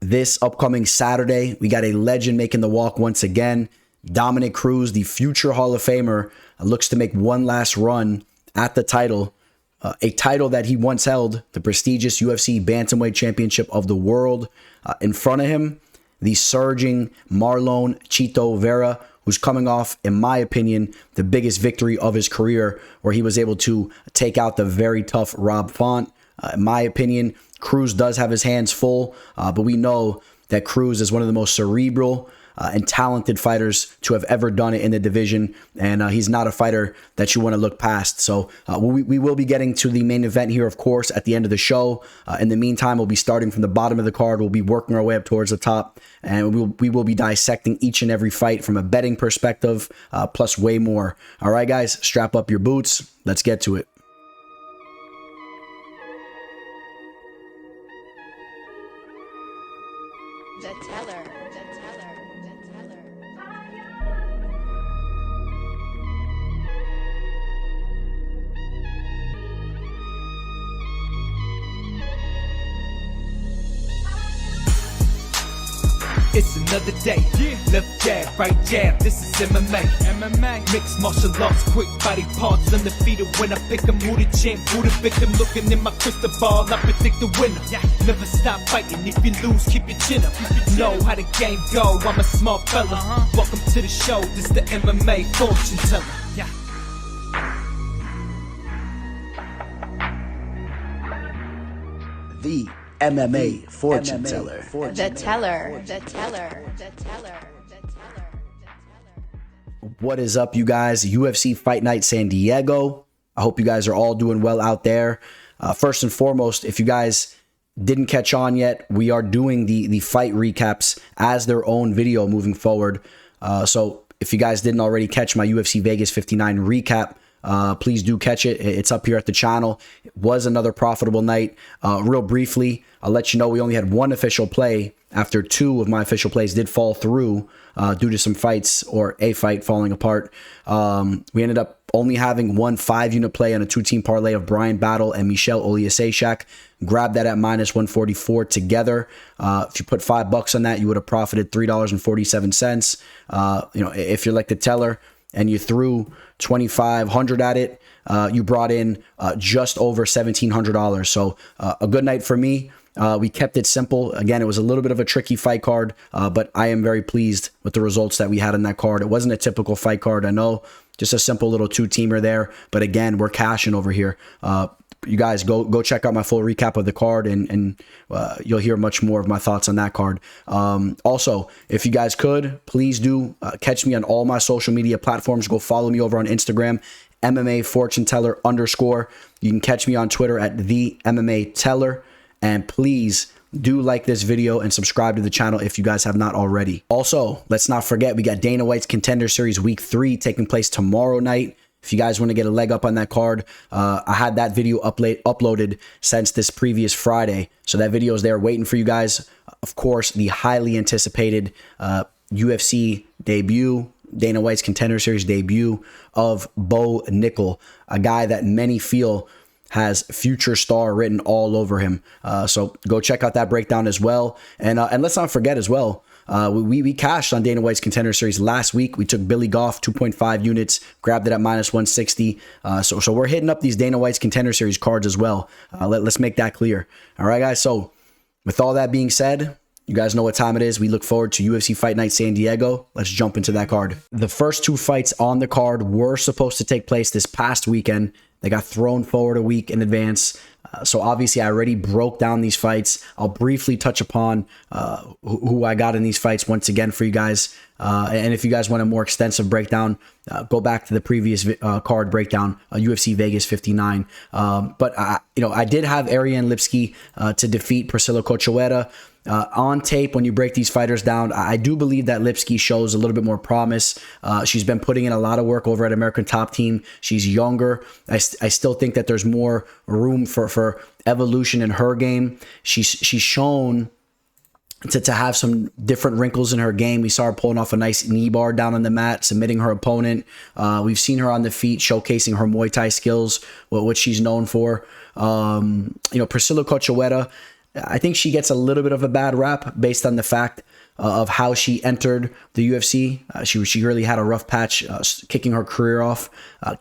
this upcoming Saturday, we got a legend making the walk once again. Dominick Cruz, the future Hall of Famer, looks to make one last run at the title. A title that he once held, the prestigious UFC Bantamweight Championship of the world. In front of him, the surging Marlon Chito Vera, who's coming off, in my opinion, the biggest victory of his career, where he was able to take out the very tough Rob Font. In my opinion, Cruz does have his hands full, but we know that Cruz is one of the most cerebral and talented fighters to have ever done it in the division, and he's not a fighter that you want to look past. So we will be getting to the main event here, of course, at the end of the show. In the meantime, we'll be starting from the bottom of the card. We'll be working our way up towards the top, and we will be dissecting each and every fight from a betting perspective, plus way more. All right, guys, strap up your boots. Let's get to it. The teller. It's another day. Left jab, right jab. This is MMA. Mixed martial arts, quick body parts, undefeated when I pick 'em. Who the champ, who the victim? Looking in my crystal ball, I predict the winner. Never stop fighting. If you lose, keep your chin up. Know how the game go. I'm a smart fella. Welcome to the show. This the MMA fortune teller. The MMA fortune teller. The teller. What is up, you guys? UFC Fight Night San Diego. I hope you guys are all doing well out there. First and foremost, if you guys didn't catch on yet, we are doing the fight recaps as their own video moving forward. So if you guys didn't already catch my UFC Vegas 59 recap, please do catch it. It's up here at the channel. It was another profitable night. Real briefly, I'll let you know we only had one official play after two of my official plays did fall through due to some fights or a fight falling apart. We ended up only having one 5-unit play on a 2-team parlay of Brian Battle and Michelle Oliasejczak. Grab that at -144 together. If you put $5 on that, you would have profited $3.47. If you're like the teller and you threw $2,500 at it, you brought in just over $1,700. So a good night for me. We kept it simple. Again, it was a little bit of a tricky fight card, but I am very pleased with the results that we had on that card. It wasn't a typical fight card, I know, just a simple little 2-teamer there. But again, we're cashing over here. You guys go check out my full recap of the card, and you'll hear much more of my thoughts on that card. Also, if you guys could, please do catch me on all my social media platforms. Go follow me over on Instagram, MMA Fortune Teller _. You can catch me on Twitter at the MMA Teller. And please do like this video and subscribe to the channel if you guys have not already. Also, let's not forget, we got Dana White's Contender Series Week 3 taking place tomorrow night. If you guys want to get a leg up on that card, I had that video uploaded since this previous Friday. So that video is there waiting for you guys. Of course, the highly anticipated UFC debut, Dana White's Contender Series debut of Bo Nickel, a guy that many feel has future star written all over him. So go check out that breakdown as well. And let's not forget as well, we cashed on Dana White's Contender Series last week. We took Billy Goff 2.5 units, grabbed it at -160. So we're hitting up these Dana White's Contender Series cards as well. Let's make that clear. All right, guys. So with all that being said, you guys know what time it is. We look forward to UFC Fight Night San Diego. Let's jump into that card. The first two fights on the card were supposed to take place this past weekend. They got thrown forward a week in advance. So obviously I already broke down these fights. I'll briefly touch upon who I got in these fights once again for you guys. And if you guys want a more extensive breakdown, go back to the previous card breakdown, UFC Vegas 59. But I did have Ariane Lipski to defeat Priscilla Cachoeira. On tape, when you break these fighters down, I do believe that Lipski shows a little bit more promise. She's been putting in a lot of work over at American Top Team. She's younger. I still think that there's more room for evolution in her game. She's shown to have some different wrinkles in her game. We saw her pulling off a nice knee bar down on the mat, submitting her opponent. We've seen her on the feet, showcasing her Muay Thai skills, what she's known for. Priscilla Cachoeira, I think she gets a little bit of a bad rap based on the fact of how she entered the UFC. She really had a rough patch kicking her career off.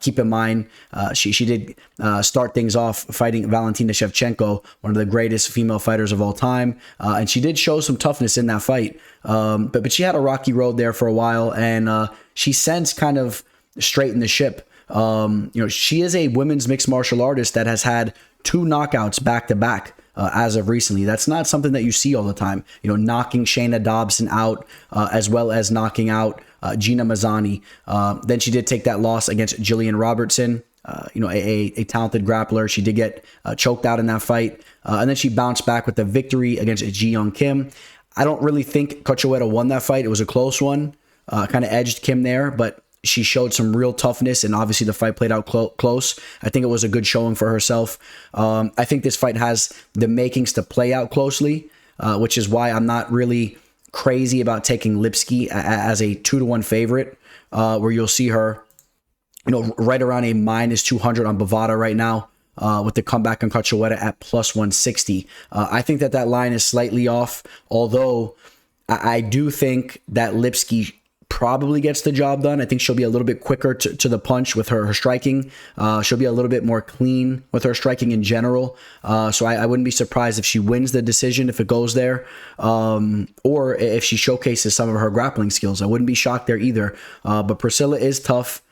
Keep in mind, she did start things off fighting Valentina Shevchenko, one of the greatest female fighters of all time. And she did show some toughness in that fight. But she had a rocky road there for a while, and she since kind of straightened the ship. She is a women's mixed martial artist that has had 2 knockouts back to back. As of recently, that's not something that you see all the time. Knocking Shayna Dobson out, as well as knocking out Gina Mazzani. Then she did take that loss against Jillian Robertson, a talented grappler. She did get choked out in that fight, and then she bounced back with the victory against Ji Young Kim. I don't really think Cachoeira won that fight. It was a close one, kind of edged Kim there, but she showed some real toughness, and obviously the fight played out close. I think it was a good showing for herself. I think this fight has the makings to play out closely, which is why I'm not really crazy about taking Lipski as a 2-1 favorite, where you'll see her, right around a -200 on Bovada right now, with the comeback on Cachoeira at +160. I think that line is slightly off, although I do think that Lipski probably gets the job done. I think she'll be a little bit quicker to the punch with her striking. She'll be a little bit more clean with her striking in general. So I wouldn't be surprised if she wins the decision if it goes there, or if she showcases some of her grappling skills. I wouldn't be shocked there either. But Priscilla is tough.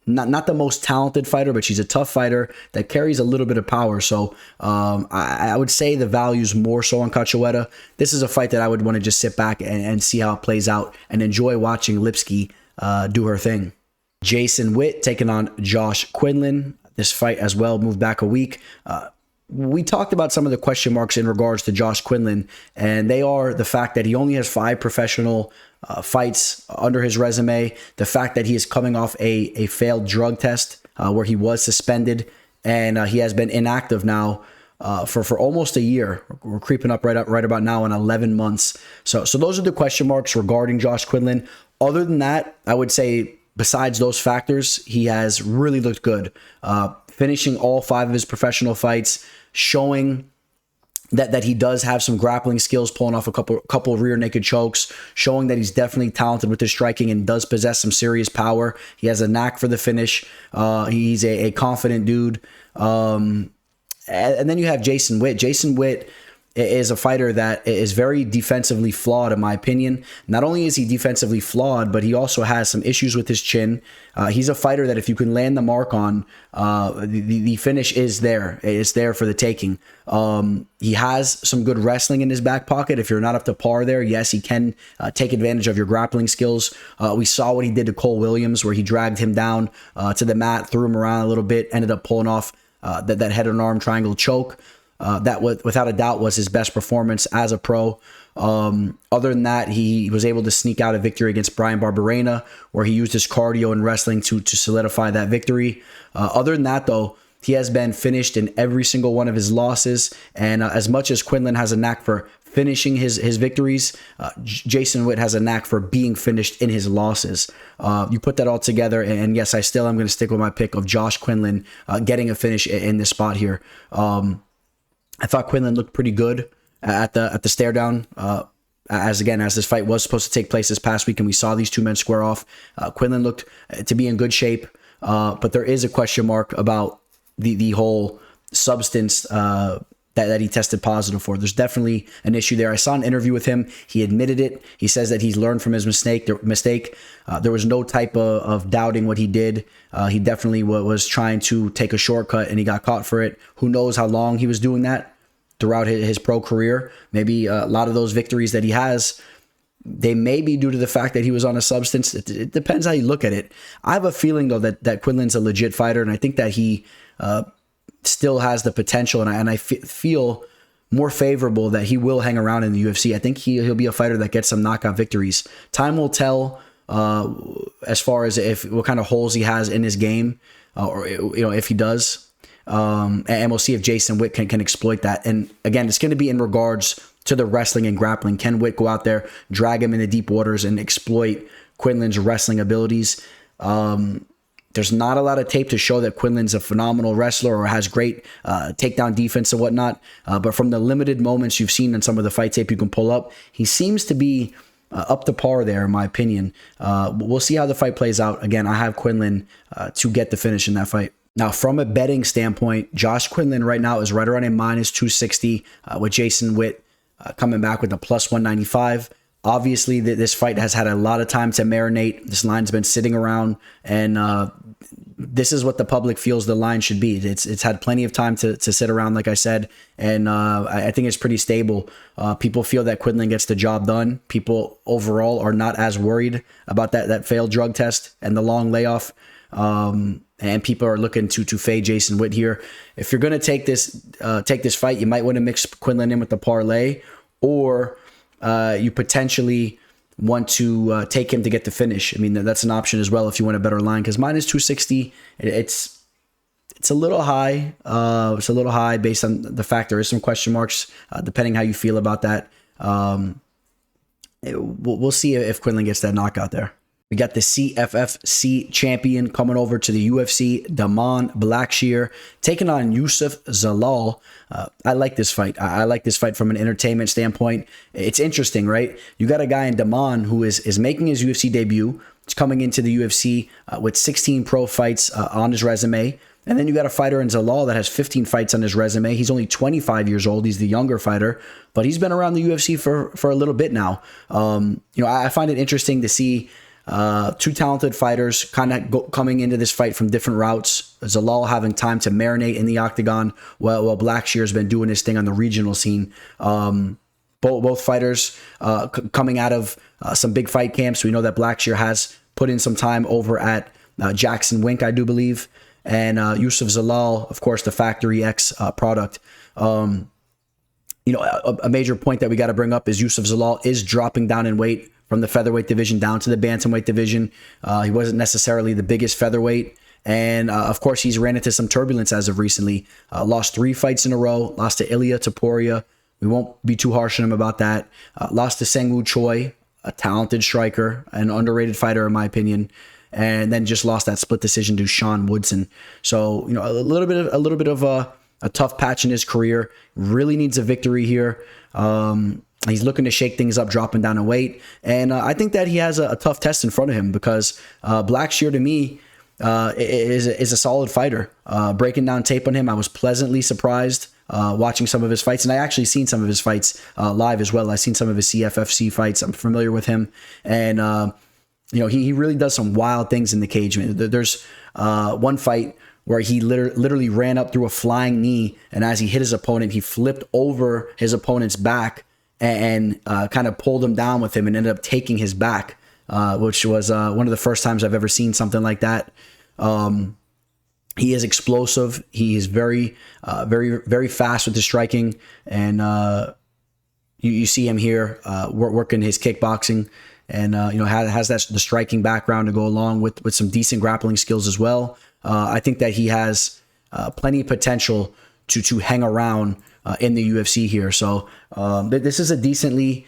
Not the most talented fighter, but she's a tough fighter that carries a little bit of power. So I would say the value's more so on Cachoeira. This is a fight that I would want to just sit back and see how it plays out and enjoy watching Lipski do her thing. Jason Witt taking on Josh Quinlan. This fight as well moved back a week. We talked about some of the question marks in regards to Josh Quinlan, and they are the fact that he only has 5 professional fights under his resume, the fact that he is coming off a failed drug test where he was suspended, and he has been inactive now for almost a year. We're creeping up right about now in 11 months. So those are the question marks regarding Josh Quinlan. Other than that, I would say besides those factors, he has really looked good, finishing all 5 of his professional fights, showing that he does have some grappling skills, pulling off a couple rear naked chokes, showing that he's definitely talented with his striking and does possess some serious power. He has a knack for the finish. He's a confident dude. And then you have Jason Witt. Jason Witt is a fighter that is very defensively flawed, in my opinion. Not only is he defensively flawed, but he also has some issues with his chin. He's a fighter that if you can land the mark on, the finish is there. It's there for the taking. He has some good wrestling in his back pocket. If you're not up to par there, yes, he can take advantage of your grappling skills. We saw what he did to Cole Williams, where he dragged him down to the mat, threw him around a little bit, ended up pulling off that head and arm triangle choke. That without a doubt was his best performance as a pro. Other than that, he was able to sneak out a victory against Brian Barberena, where he used his cardio and wrestling to solidify that victory. Other than that, though, he has been finished in every single one of his losses. And as much as Quinlan has a knack for finishing his victories, Jason Witt has a knack for being finished in his losses. You put that all together, and yes, I still am going to stick with my pick of Josh Quinlan getting a finish in this spot here. I thought Quinlan looked pretty good at the stare down. As this fight was supposed to take place this past week, and we saw these 2 men square off. Quinlan looked to be in good shape, but there is a question mark about the whole substance that he tested positive for. There's definitely an issue there. I saw an interview with him. He admitted it. He says that he's learned from his mistake. There was no type of doubting what he did. He definitely was trying to take a shortcut, and he got caught for it. Who knows how long he was doing that throughout his pro career. Maybe a lot of those victories that he has, they may be due to the fact that he was on a substance. It depends how you look at it. I have a feeling, though, that Quinlan's a legit fighter, and I think that he still has the potential, and I feel more favorable that he will hang around in the UFC. I think he'll be a fighter that gets some knockout victories. Time will tell as far as what kind of holes he has in his game, or if he does. And we'll see if Jason Witt can exploit that. And again, it's going to be in regards to the wrestling and grappling. Can Witt go out there, drag him into deep waters, and exploit Quinlan's wrestling abilities? There's not a lot of tape to show that Quinlan's a phenomenal wrestler or has great takedown defense and whatnot. But from the limited moments you've seen in some of the fight tape you can pull up, he seems to be up to par there, in my opinion. We'll see how the fight plays out. Again, I have Quinlan to get the finish in that fight. Now, from a betting standpoint, Josh Quinlan right now is right around a minus 260 with Jason Witt coming back with a plus 195. Obviously, this fight has had a lot of time to marinate. This line's been sitting around, and this is what the public feels the line should be. It's had plenty of time to sit around, like I said, and I think it's pretty stable. People feel that Quinlan gets the job done. People overall are not as worried about that failed drug test and the long layoff. And people are looking to fade Jason Witt here. If you're going to take this fight, you might want to mix Quinlan in with the parlay, or you potentially want to take him to get the finish. I mean, that's an option as well if you want a better line, because minus 260, it's a little high. It's a little high based on the fact there is some question marks, depending how you feel about that. We'll see if Quinlan gets that knockout there. We got the CFFC champion coming over to the UFC, Damon Blackshear, taking on Youssef Zalal. I like this fight. I like this fight from an entertainment standpoint. It's interesting, right? You got a guy in Damon who is making his UFC debut. He's coming into the UFC with 16 pro fights on his resume. And then you got a fighter in Zalal that has 15 fights on his resume. He's only 25 years old. He's the younger fighter, but he's been around the UFC for a little bit now. I find it interesting to see two talented fighters kind of coming into this fight from different routes. Zalal having time to marinate in the octagon while Blackshear has been doing his thing on the regional scene. Both fighters coming out of some big fight camps. We know that Blackshear has put in some time over at Jackson Wink, I do believe. And Youssef Zalal, of course, the Factory X product. A major point that we got to bring up is Youssef Zalal is dropping down in weight from the featherweight division down to the bantamweight division. He wasn't necessarily the biggest featherweight. And of course, he's ran into some turbulence as of recently. Lost 3 fights in a row. Lost to Ilia Topuria. We won't be too harsh on him about that. Lost to Sangwoo Choi, a talented striker, an underrated fighter in my opinion. And then just lost that split decision to Sean Woodson. So, a little bit of a tough patch in his career. Really needs a victory here. He's looking to shake things up, dropping down in weight. And I think that he has a tough test in front of him, because Blackshear, to me, is a solid fighter. Breaking down tape on him, I was pleasantly surprised watching some of his fights. And I actually seen some of his fights live as well. I've seen some of his CFFC fights. I'm familiar with him. And, he really does some wild things in the cage. There's one fight where he literally ran up through a flying knee. And as he hit his opponent, he flipped over his opponent's back and kind of pulled him down with him and ended up taking his back, which was one of the first times I've ever seen something like that. He is explosive. He is very, very fast with his striking. And you see him here working his kickboxing, and has the striking background to go along with some decent grappling skills as well. I think that he has plenty of potential to hang around in the UFC here. So this is a decently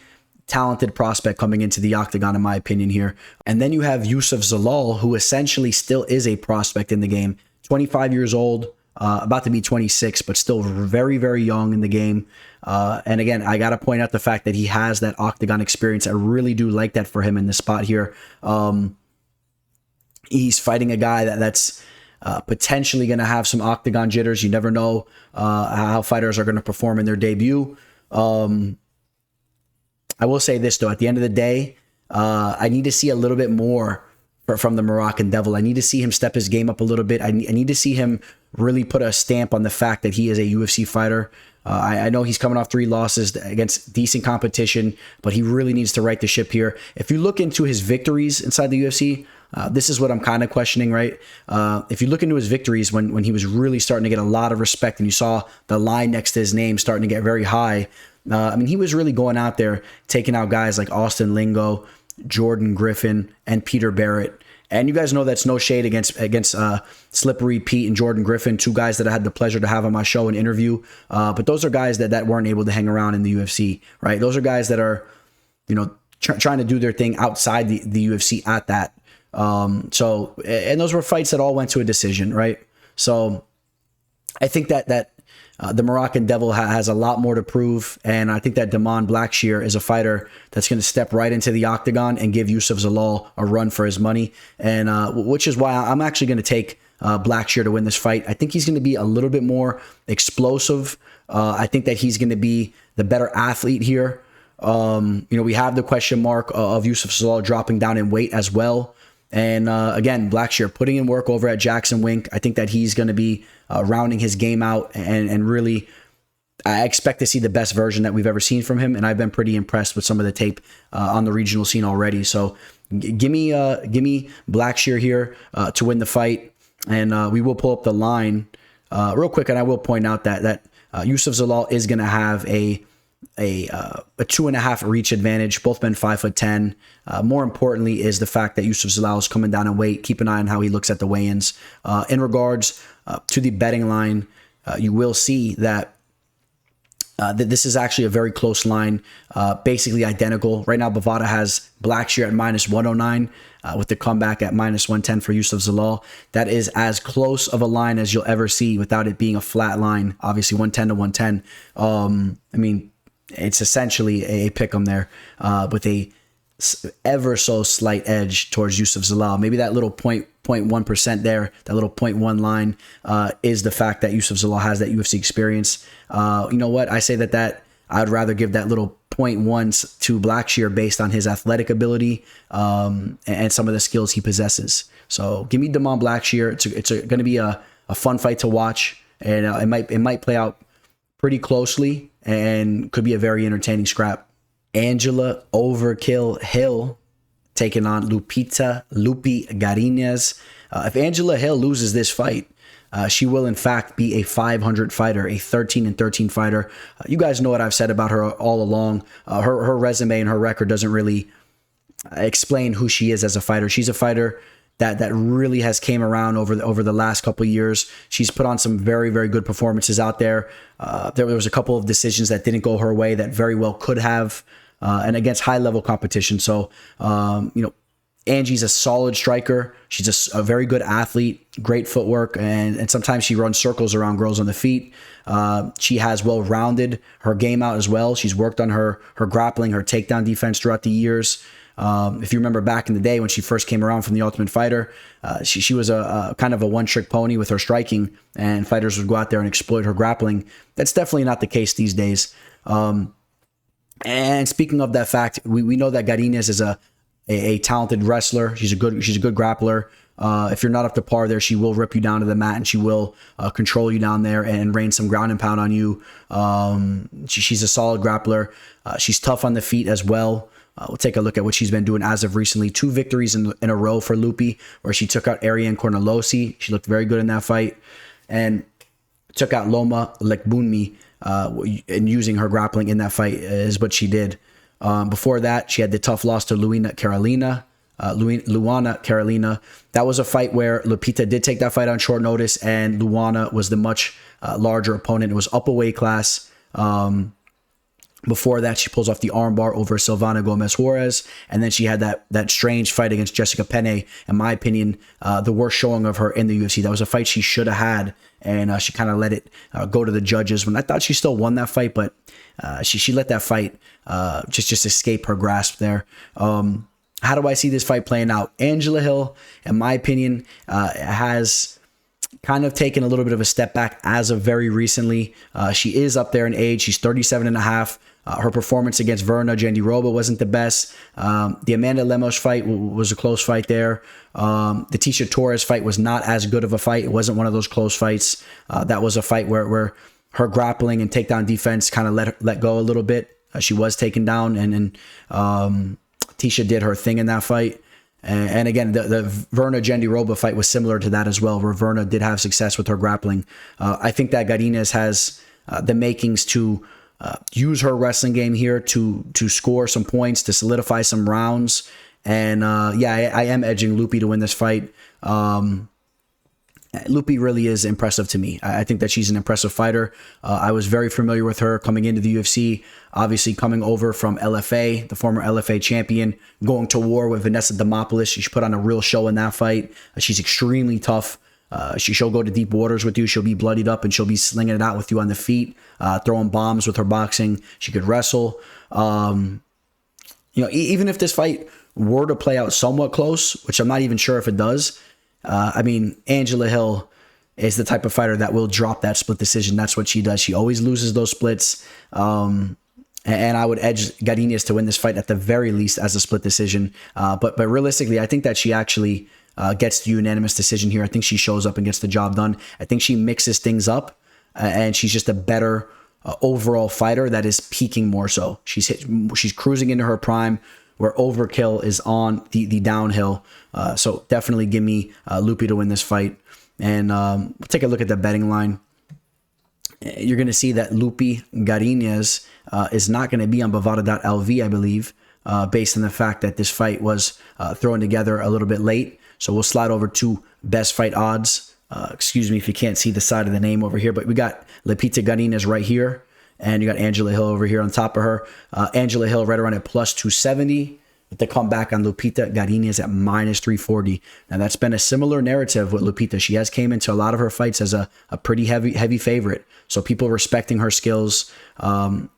talented prospect coming into the octagon, in my opinion here. And then you have Youssef Zalal, who essentially still is a prospect in the game. 25 years old, about to be 26, but still very, very young in the game. And again, I got to point out the fact that he has that octagon experience. I really do like that for him in this spot here. He's fighting a guy that's potentially going to have some octagon jitters. You never know how fighters are going to perform in their debut. I will say this, though. At the end of the day, I need to see a little bit more from the Moroccan Devil. I need to see him step his game up a little bit. I need to see him really put a stamp on the fact that he is a UFC fighter. I know he's coming off 3 losses against decent competition, but he really needs to right the ship here. If you look into his victories inside the UFC, this is what I'm kind of questioning, right? If you look into his victories when he was really starting to get a lot of respect, and you saw the line next to his name starting to get very high, he was really going out there, taking out guys like Austin Lingo, Jordan Griffin, and Peter Barrett. And you guys know that's no shade against Slippery Pete and Jordan Griffin, 2 guys that I had the pleasure to have on my show and interview. But those are guys that weren't able to hang around in the UFC, right? Those are guys that are, trying to do their thing outside the UFC at that. And those were fights that all went to a decision, right? So I think that the Moroccan Devil has a lot more to prove, and I think that Blackshear is a fighter that's going to step right into the octagon and give Youssef Zalal a run for his money, and which is why I'm actually going to take Blackshear to win this fight. I think he's going to be a little bit more explosive. I think that he's going to be the better athlete here. We have the question mark of Youssef Zalal dropping down in weight as well. And again, Blackshear putting in work over at Jackson Wink. I think that he's going to be rounding his game out, and really, I expect to see the best version that we've ever seen from him. And I've been pretty impressed with some of the tape on the regional scene already. So give me Blackshear here to win the fight, and we will pull up the line real quick. And I will point out that Youssef Zalal is going to have a 2.5 reach advantage. Both men 5'10". More importantly is the fact that Youssef Zalal is coming down in weight. Keep an eye on how he looks at the weigh-ins. In regards to the betting line, you will see that this is actually a very close line, basically identical. Right now, Bovada has Blackshear at -109 with the comeback at -110 for Youssef Zalal. That is as close of a line as you'll ever see without it being a flat line. Obviously, 110 to 110. It's essentially a pick 'em there with a ever so slight edge towards Youssef Zalal. Maybe that little 0.1% there, that little 0.1 line is the fact that Youssef Zalal has that UFC experience. You know what? I say that I'd rather give that little 0.1 to Blackshear based on his athletic ability and some of the skills he possesses. So give me Blackshear. It's going to be a fun fight to watch, and it might play out pretty closely and could be a very entertaining scrap. Angela Overkill Hill taking on Lupita Godinez. If Angela Hill loses this fight, she will in fact be a 500 fighter, a 13-13 fighter. You guys know what I've said about her all along. Her resume and her record doesn't really explain who she is as a fighter. She's a fighter that really has came around over the last couple of years. She's put on some very, very good performances out there. There was a couple of decisions that didn't go her way that very well could have, and against high-level competition. So, Angie's a solid striker. She's a very good athlete, great footwork, and sometimes she runs circles around girls on the feet. She has well-rounded her game out as well. She's worked on her grappling, her takedown defense throughout the years. If you remember back in the day when she first came around from the Ultimate Fighter, she was a kind of a one-trick pony with her striking, and fighters would go out there and exploit her grappling. That's definitely not the case these days. And speaking of that fact, we know that Godinez is a talented wrestler. She's a good grappler. If you're not up to par there, she will rip you down to the mat, and she will control you down there and rain some ground and pound on you. She's a solid grappler. She's tough on the feet as well. We'll take a look at what she's been doing as of recently. 2 victories in a row for Lupi, where she took out Ariane Cornelosi. She looked very good in that fight, and took out Loma Lekbunmi, and using her grappling in that fight is what she did. Before that, she had the tough loss to Luana Carolina. That was a fight where Lupita did take that fight on short notice, and Luana was the much larger opponent. It was up a weight class. Before that, she pulls off the armbar over Silvana Gomez Juarez, and then she had that strange fight against Jessica Penne. In my opinion, the worst showing of her in the UFC. That was a fight she should have had, and she kind of let it go to the judges. When I thought she still won that fight, but she let that fight just escape her grasp there. How do I see this fight playing out? Angela Hill, in my opinion, has kind of taken a little bit of a step back as of very recently. She is up there in age. She's 37 and a half. Her performance against Verna Jandiroba wasn't the best. The Amanda Lemos fight was a close fight there. The Tisha Torres fight was not as good of a fight. It wasn't one of those close fights. That was a fight where her grappling and takedown defense kind of let go a little bit. She was taken down, and Tisha did her thing in that fight. And again, the Verna Jandiroba fight was similar to that as well, where Verna did have success with her grappling. I think that Godinez has the makings to use her wrestling game here to score some points, to solidify some rounds. And I am edging Lupi to win this fight. Lupi really is impressive to me. I think that she's an impressive fighter. I was very familiar with her coming into the UFC, obviously coming over from LFA, the former LFA champion, going to war with Vanessa Demopoulos. She put on a real show in that fight. She's extremely tough. She'll go to deep waters with you. She'll be bloodied up and she'll be slinging it out with you on the feet, throwing bombs with her boxing. She could wrestle. Even if this fight were to play out somewhat close, which I'm not even sure if it does, Angela Hill is the type of fighter that will drop that split decision. That's what she does. She always loses those splits. And I would edge Godinez to win this fight at the very least as a split decision. But realistically, I think that she actually gets the unanimous decision here. I think she shows up and gets the job done. I think she mixes things up, and she's just a better overall fighter that is peaking more so. She's cruising into her prime, where Overkill is on the downhill. So definitely give me Lupi to win this fight. And we'll take a look at the betting line. You're going to see that Lupi Godinez is not going to be on Bovada.lv, I believe, based on the fact that this fight was thrown together a little bit late. So we'll slide over to best fight odds. Excuse me if you can't see the side of the name over here, but we got Lupita Godinez right here. And you got Angela Hill over here on top of her. Angela Hill right around at plus 270. But they come back on Lupita Godinez at minus 340. Now that's been a similar narrative with Lupita. She has came into a lot of her fights as a pretty heavy favorite. So people respecting her skills. I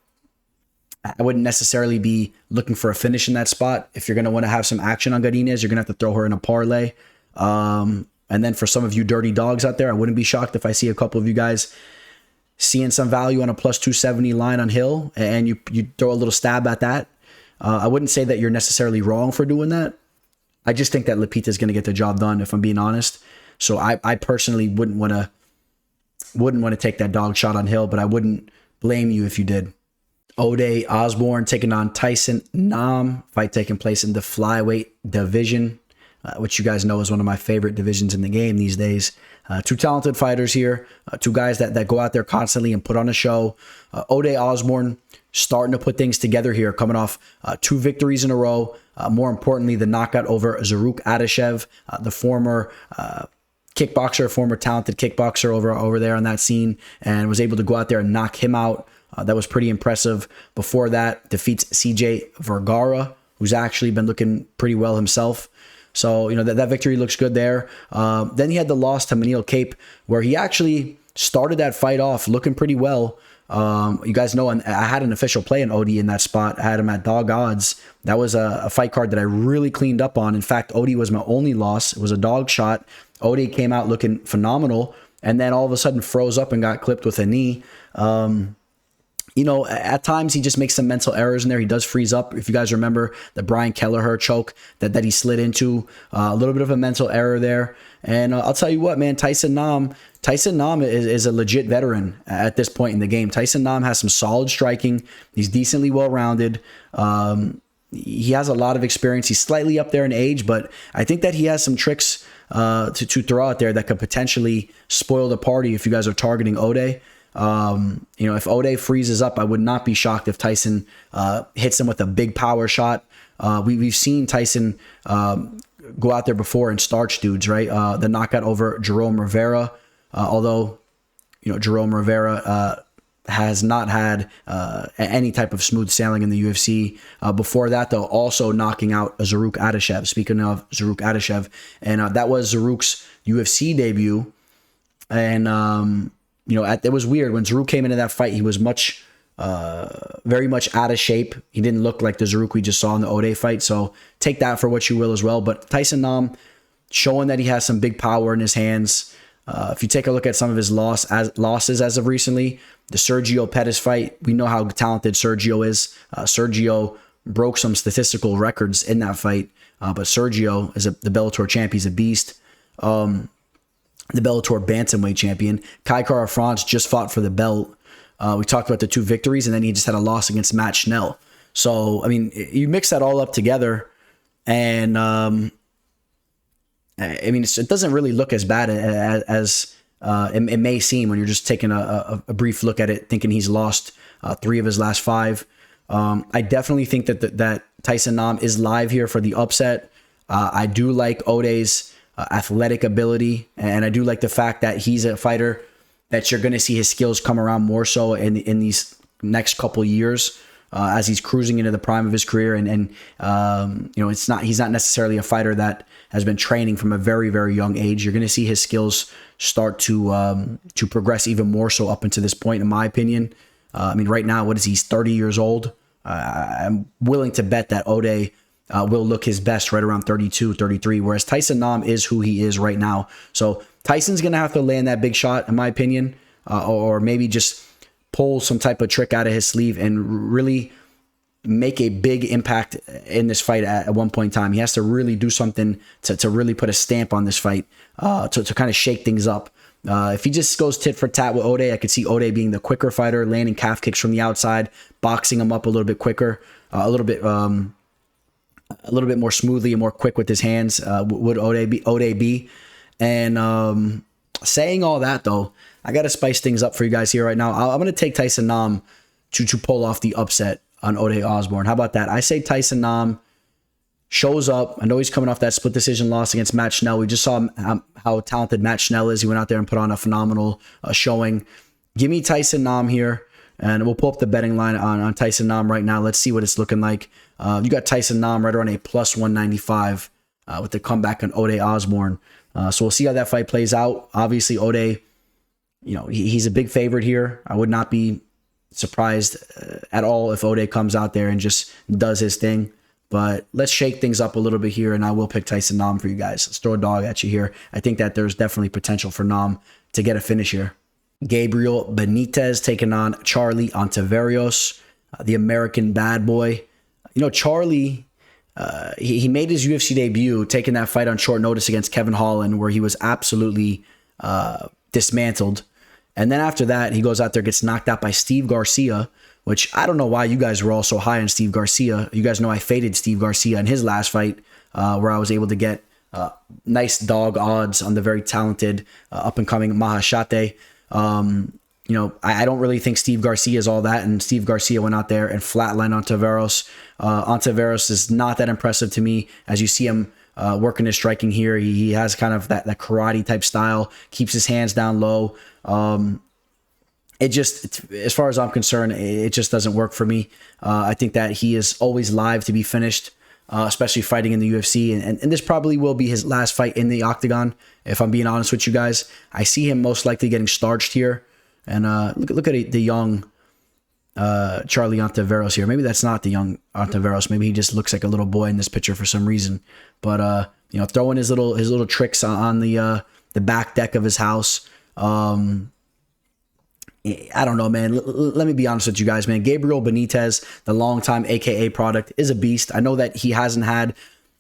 wouldn't necessarily be looking for a finish in that spot. If you're going to want to have some action on Godinez, you're going to have to throw her in a parlay. And then for some of you dirty dogs out there, I wouldn't be shocked if I see a couple of you guys seeing some value on a plus 270 line on Hill, and you throw a little stab at that. I wouldn't say that you're necessarily wrong for doing that. I just think that Lupita is going to get the job done, if I'm being honest. So I personally wouldn't want to take that dog shot on Hill, but I wouldn't blame you if you did. Ode Osbourne taking on Tyson Nam, fight taking place in the flyweight division, which you guys know is one of my favorite divisions in the game these days. Two talented fighters here, two guys that go out there constantly and put on a show. Ode Osbourne starting to put things together here, coming off 2 victories in a row. More importantly, the knockout over Zaruk Adashev, the former kickboxer, former talented kickboxer over there on that scene, and was able to go out there and knock him out. That was pretty impressive. Before that, defeats CJ Vergara, who's actually been looking pretty well himself. So, that victory looks good there. Then he had the loss to Manil Cape, where he actually started that fight off looking pretty well. You guys know I had an official play in Ode in that spot. I had him at dog odds. That was a fight card that I really cleaned up on. In fact, Ode was my only loss. It was a dog shot. Ode came out looking phenomenal, and then all of a sudden froze up and got clipped with a knee. At times he just makes some mental errors in there. He does freeze up. If you guys remember the Brian Kelleher choke that he slid into, a little bit of a mental error there. And I'll tell you what, man, Tyson Nam is a legit veteran at this point in the game. Tyson Nam has some solid striking. He's decently well-rounded. He has a lot of experience. He's slightly up there in age, but I think that he has some tricks to throw out there that could potentially spoil the party if you guys are targeting Ode. If Ode freezes up, I would not be shocked if Tyson hits him with a big power shot. We've seen Tyson go out there before and starch dudes, right? The knockout over Jerome Rivera, although Jerome Rivera has not had any type of smooth sailing in the UFC. Before that, though, also knocking out Zaruk Adashev. Speaking of Zaruk Adashev, and that was Zaruk's UFC debut, and it was weird when Zaruk came into that fight. He was very much out of shape. He didn't look like the Zaruk we just saw in the Ode fight. So take that for what you will as well. But Tyson Nam showing that he has some big power in his hands. If you take a look at some of his losses as of recently, the Sergio Pettis fight, we know how talented Sergio is. Sergio broke some statistical records in that fight. But Sergio is the Bellator champ. He's a beast. The Bellator bantamweight champion. Kai Kara France just fought for the belt. We talked about the 2 victories, and then he just had a loss against Matt Schnell. So, you mix that all up together, and it doesn't really look as bad as it may seem when you're just taking a brief look at it, thinking he's lost 3 of his last 5. I definitely think that Tyson Nam is live here for the upset. I do like Ode's athletic ability. And I do like the fact that he's a fighter that you're going to see his skills come around more so in these next couple years as he's cruising into the prime of his career. And he's not necessarily a fighter that has been training from a very, very young age. You're going to see his skills start to progress even more so up until this point, in my opinion. Right now, what is he? He's 30 years old. I'm willing to bet that Ode will look his best right around 32, 33, whereas Tyson Nam is who he is right now. So Tyson's going to have to land that big shot, in my opinion, or maybe just pull some type of trick out of his sleeve and really make a big impact in this fight at one point in time. He has to really do something to really put a stamp on this fight, to kind of shake things up. If he just goes tit for tat with Ode, I could see Ode being the quicker fighter, landing calf kicks from the outside, boxing him up a little bit quicker, a little bit more smoothly and more quick with his hands. Would Ode be? And saying all that though, I got to spice things up for you guys here right now. I'm going to take Tyson Nam to pull off the upset on Ode Osbourne. How about that? I say Tyson Nam shows up. I know he's coming off that split decision loss against Matt Schnell. We just saw how talented Matt Schnell is. He went out there and put on a phenomenal showing. Give me Tyson Nam here, and we'll pull up the betting line on Tyson Nam right now. Let's see what it's looking like. You got Tyson Nam right around a plus 195 with the comeback on Ode Osbourne. So we'll see how that fight plays out. Obviously, Ode, he's a big favorite here. I would not be surprised at all if Ode comes out there and just does his thing. But let's shake things up a little bit here, and I will pick Tyson Nam for you guys. Let's throw a dog at you here. I think that there's definitely potential for Nam to get a finish here. Gabriel Benítez taking on Charlie Ontiveros, the American bad boy. Charlie, he made his UFC debut taking that fight on short notice against Kevin Holland, where he was absolutely dismantled. And then after that, he goes out there, gets knocked out by Steve Garcia, which I don't know why you guys were all so high on Steve Garcia. You guys know I faded Steve Garcia in his last fight, where I was able to get nice dog odds on the very talented up-and-coming Mahashate. I don't really think Steve Garcia is all that, and Steve Garcia went out there and flatlined Ontiveros. Ontiveros is not that impressive to me. As you see him working his striking here, he has kind of that karate type style, keeps his hands down low. As far as I'm concerned, it just doesn't work for me. I think that he is always live to be finished, especially fighting in the UFC. And this probably will be his last fight in the octagon, if I'm being honest with you guys. I see him most likely getting starched here. And look at the young Charlie Ontiveros here. Maybe that's not the young Ontiveros. Maybe he just looks like a little boy in this picture for some reason. But throwing his little tricks on the back deck of his house. I don't know, man. Let me be honest with you guys, man. Gabriel Benítez, the longtime AKA product, is a beast. I know that he hasn't had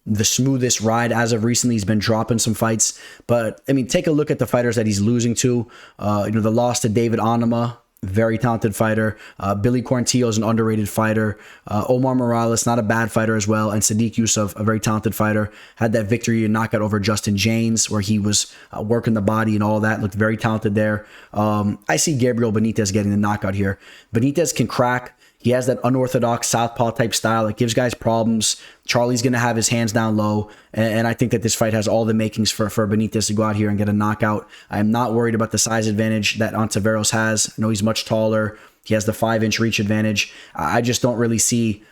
the smoothest ride as of recently. He's been dropping some fights. But, take a look at the fighters that he's losing to. The loss to David Onama, very talented fighter. Billy Quarantillo is an underrated fighter. Omar Morales, not a bad fighter as well. And Sadiq Youssef, a very talented fighter. Had that victory and knockout over Justin James, where he was working the body and all that. Looked very talented there. I see Gabriel Benítez getting the knockout here. Benítez can crack. He has that unorthodox southpaw type style. It gives guys problems. Charlie's going to have his hands down low. And I think that this fight has all the makings for Benítez to go out here and get a knockout. I'm not worried about the size advantage that Ontiveros has. I know he's much taller. He has the 5-inch reach advantage. I just don't really see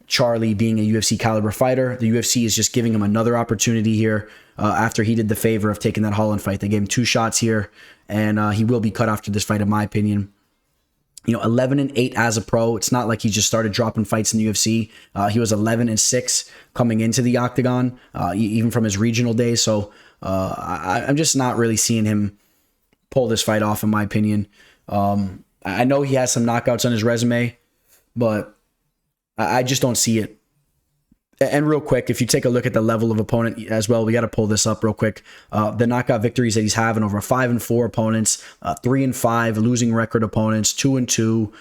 Charlie being a UFC caliber fighter. The UFC is just giving him another opportunity here after he did the favor of taking that Holland fight. They gave him 2 shots here, and he will be cut after this fight, in my opinion. 11-8 as a pro. It's not like he just started dropping fights in the UFC. He was 11-6 coming into the octagon, even from his regional days. So I'm just not really seeing him pull this fight off, in my opinion. I know he has some knockouts on his resume, but I just don't see it. And real quick, if you take a look at the level of opponent as well, we got to pull this up real quick. The knockout victories that he's having over 5-4 opponents, 3-5 losing record opponents, 2-2.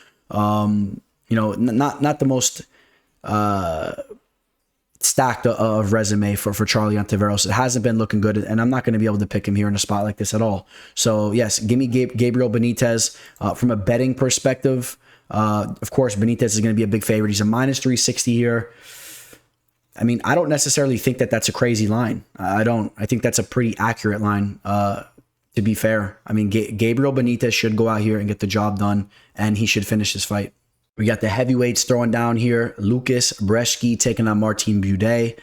Not the most stacked of resume for Charlie Ontiveros. It hasn't been looking good, and I'm not going to be able to pick him here in a spot like this at all. So yes, give me Gabriel Benítez. From a betting perspective, of course, Benítez is going to be a big favorite. He's a -360 here. I mean, I don't necessarily think that that's a crazy line. I don't. I think that's a pretty accurate line, to be fair. I mean, Gabriel Benítez should go out here and get the job done, and he should finish this fight. We got the heavyweights throwing down here. Łukasz Brzeski taking on Martin Buday.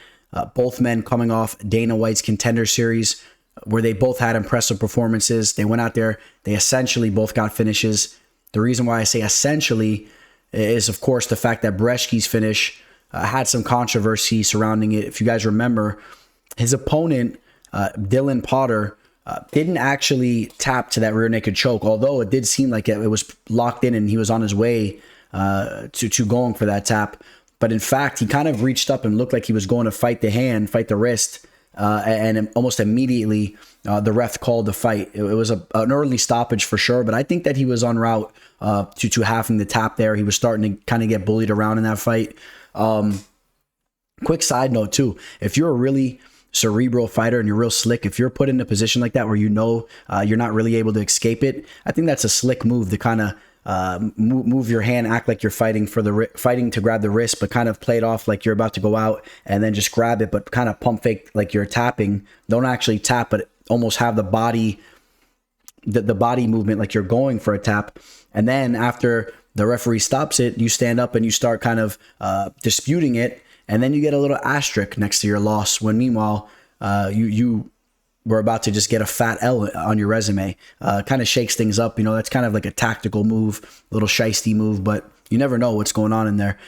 Both men coming off Dana White's Contender Series, where they both had impressive performances. They went out there. They essentially both got finishes. The reason why I say essentially is, of course, the fact that Brzeski's finish had some controversy surrounding it. If you guys remember, his opponent, Dylan Potter, didn't actually tap to that rear naked choke, although it did seem like it was locked in and he was on his way to going for that tap. But in fact, he kind of reached up and looked like he was going to fight the hand, fight the wrist, and almost immediately the ref called the fight. It was an early stoppage for sure, but I think that he was en route to having the tap there. He was starting to kind of get bullied around in that fight. Quick side note too, if you're a really cerebral fighter and you're real slick, if you're put in a position like that where you know you're not really able to escape it, I think that's a slick move to kind of move your hand, act like you're fighting to grab the wrist, but kind of play it off like you're about to go out, and then just grab it, but kind of pump fake like you're tapping. Don't actually tap, but almost have the body movement like you're going for a tap. And then after the referee stops it, you stand up and you start kind of disputing it, and then you get a little asterisk next to your loss, when meanwhile you were about to just get a fat L on your resume. Kind of shakes things up. You know, that's kind of like a tactical move, a little shiesty move, but you never know what's going on in there.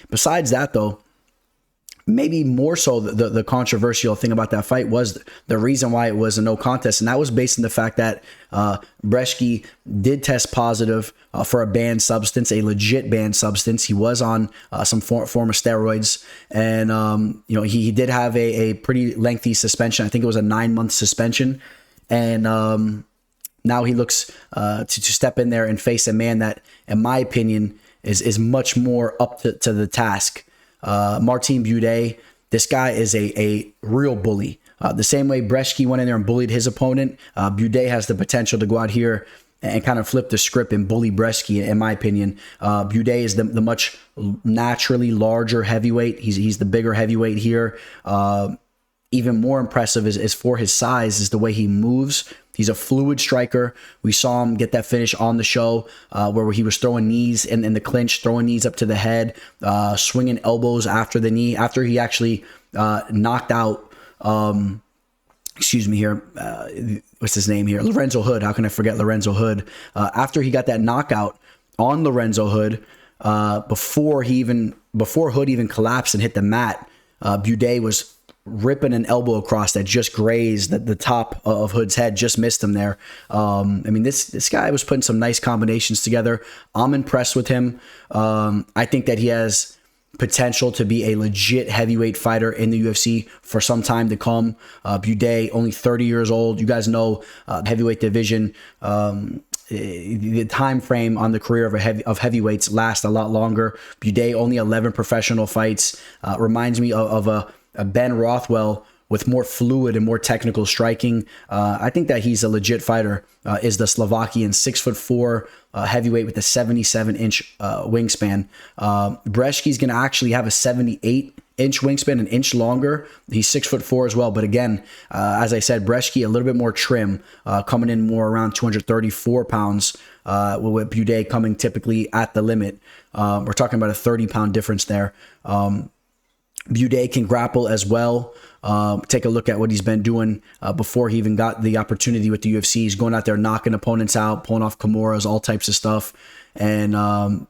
Besides that, though, maybe more so the controversial thing about that fight was the reason why it was a no contest, and that was based on the fact that Brzeski did test positive for a banned substance, a legit banned substance. He was on some form of steroids, and you know, he did have a pretty lengthy suspension. I think it was a 9-month suspension, and now he looks to step in there and face a man that, in my opinion, is much more up to the task. Martin Buday, this guy is a real bully. The same way Brzeski went in there and bullied his opponent, Buday has the potential to go out here and kind of flip the script and bully Brzeski, in my opinion. Buday is the much naturally larger heavyweight. He's the bigger heavyweight here. Even more impressive is for his size, is the way he moves. He's a fluid striker. We saw him get that finish on the show where he was throwing knees in the clinch, throwing knees up to the head, swinging elbows after the knee, after he actually knocked out, excuse me here, what's his name here? Lorenzo Hood. How can I forget Lorenzo Hood? After he got that knockout on Lorenzo Hood, before Hood even collapsed and hit the mat, Buday was ripping an elbow across that just grazed the top of Hood's head, just missed him there. I mean, this guy was putting some nice combinations together. I'm impressed with him. I think that he has potential to be a legit heavyweight fighter in the UFC for some time to come. Buday, only 30 years old. You guys know heavyweight division. The time frame on the career of heavyweights lasts a lot longer. Buday, only 11 professional fights. Reminds me of a Ben Rothwell with more fluid and more technical striking. I think that he's a legit fighter. Is the Slovakian 6'4" heavyweight with a 77-inch wingspan. Brzeski's going to actually have a 78-inch wingspan, an inch longer. He's 6'4" as well. But again, as I said, Brzeski a little bit more trim, coming in more around 234 pounds, with Buday coming typically at the limit. We're talking about a 30-pound difference there. Buday can grapple as well. Take a look at what he's been doing before he even got the opportunity with the UFC. He's going out there knocking opponents out, pulling off Kimuras, all types of stuff. And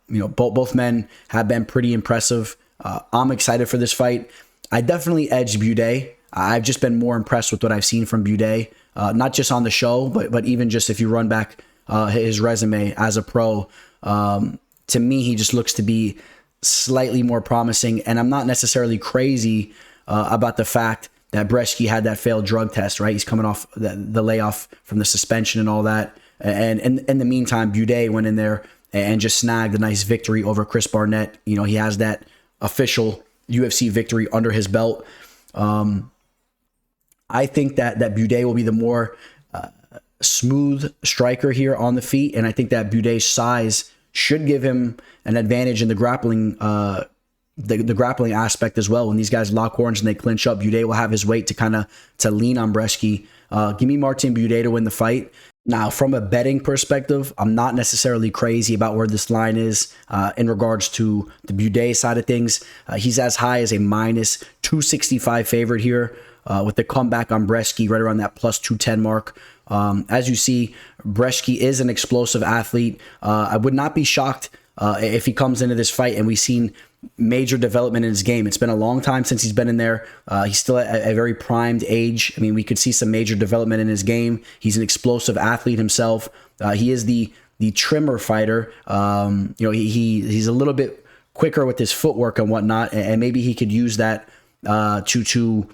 you know, both men have been pretty impressive. I'm excited for this fight. I definitely edged Buday. I've just been more impressed with what I've seen from Buday, not just on the show, but even just if you run back his resume as a pro. To me, he just looks to be slightly more promising, and I'm not necessarily crazy about the fact that Brzeski had that failed drug test, right? He's coming off the layoff from the suspension and all that. And in the meantime, Buday went in there and just snagged a nice victory over Chris Barnett. You know, he has that official UFC victory under his belt. I think that Buday will be the more smooth striker here on the feet, and I think that Buday's size should give him an advantage in the grappling the grappling aspect as well. When these guys lock horns and they clinch up, Buday will have his weight to lean on Brzeski. Give me Martin Buday to win the fight. Now, from a betting perspective, I'm not necessarily crazy about where this line is in regards to the Buday side of things. He's as high as a minus 265 favorite here with the comeback on Brzeski right around that plus 210 mark. As you see, Brzeski is an explosive athlete. I would not be shocked if he comes into this fight and we've seen major development in his game. It's been a long time since he's been in there. He's still at a very primed age. I mean, we could see some major development in his game. He's an explosive athlete himself. He is the trimmer fighter. He's a little bit quicker with his footwork and whatnot, and maybe he could use that to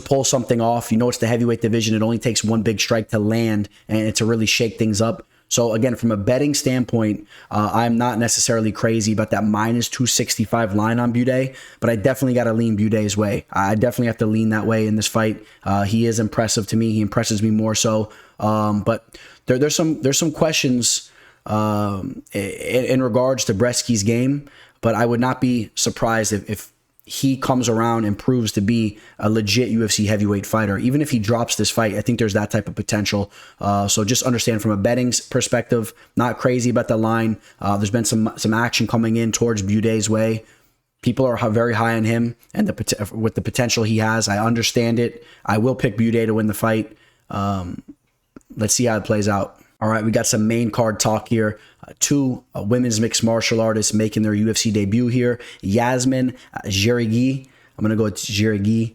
pull something off. It's the heavyweight division. It only takes one big strike to land and to really shake things up. So again, from a betting standpoint, I'm not necessarily crazy about that minus 265 line on Buday, but I definitely got to lean Buday's way. I definitely have to lean that way in this fight. He is impressive to me. He impresses me more so. But there's some questions in regards to Brzeski's game, but I would not be surprised if he comes around and proves to be a legit UFC heavyweight fighter. Even if he drops this fight, I think there's that type of potential. So just understand from a betting perspective, not crazy about the line. There's been some action coming in towards Buday's way. People are very high on him and with the potential he has. I understand it. I will pick Buday to win the fight. Let's see how it plays out. All right, we got some main card talk here. Two women's mixed martial artists making their UFC debut here. Yazmin, Jauregui. I'm gonna go with Jauregui.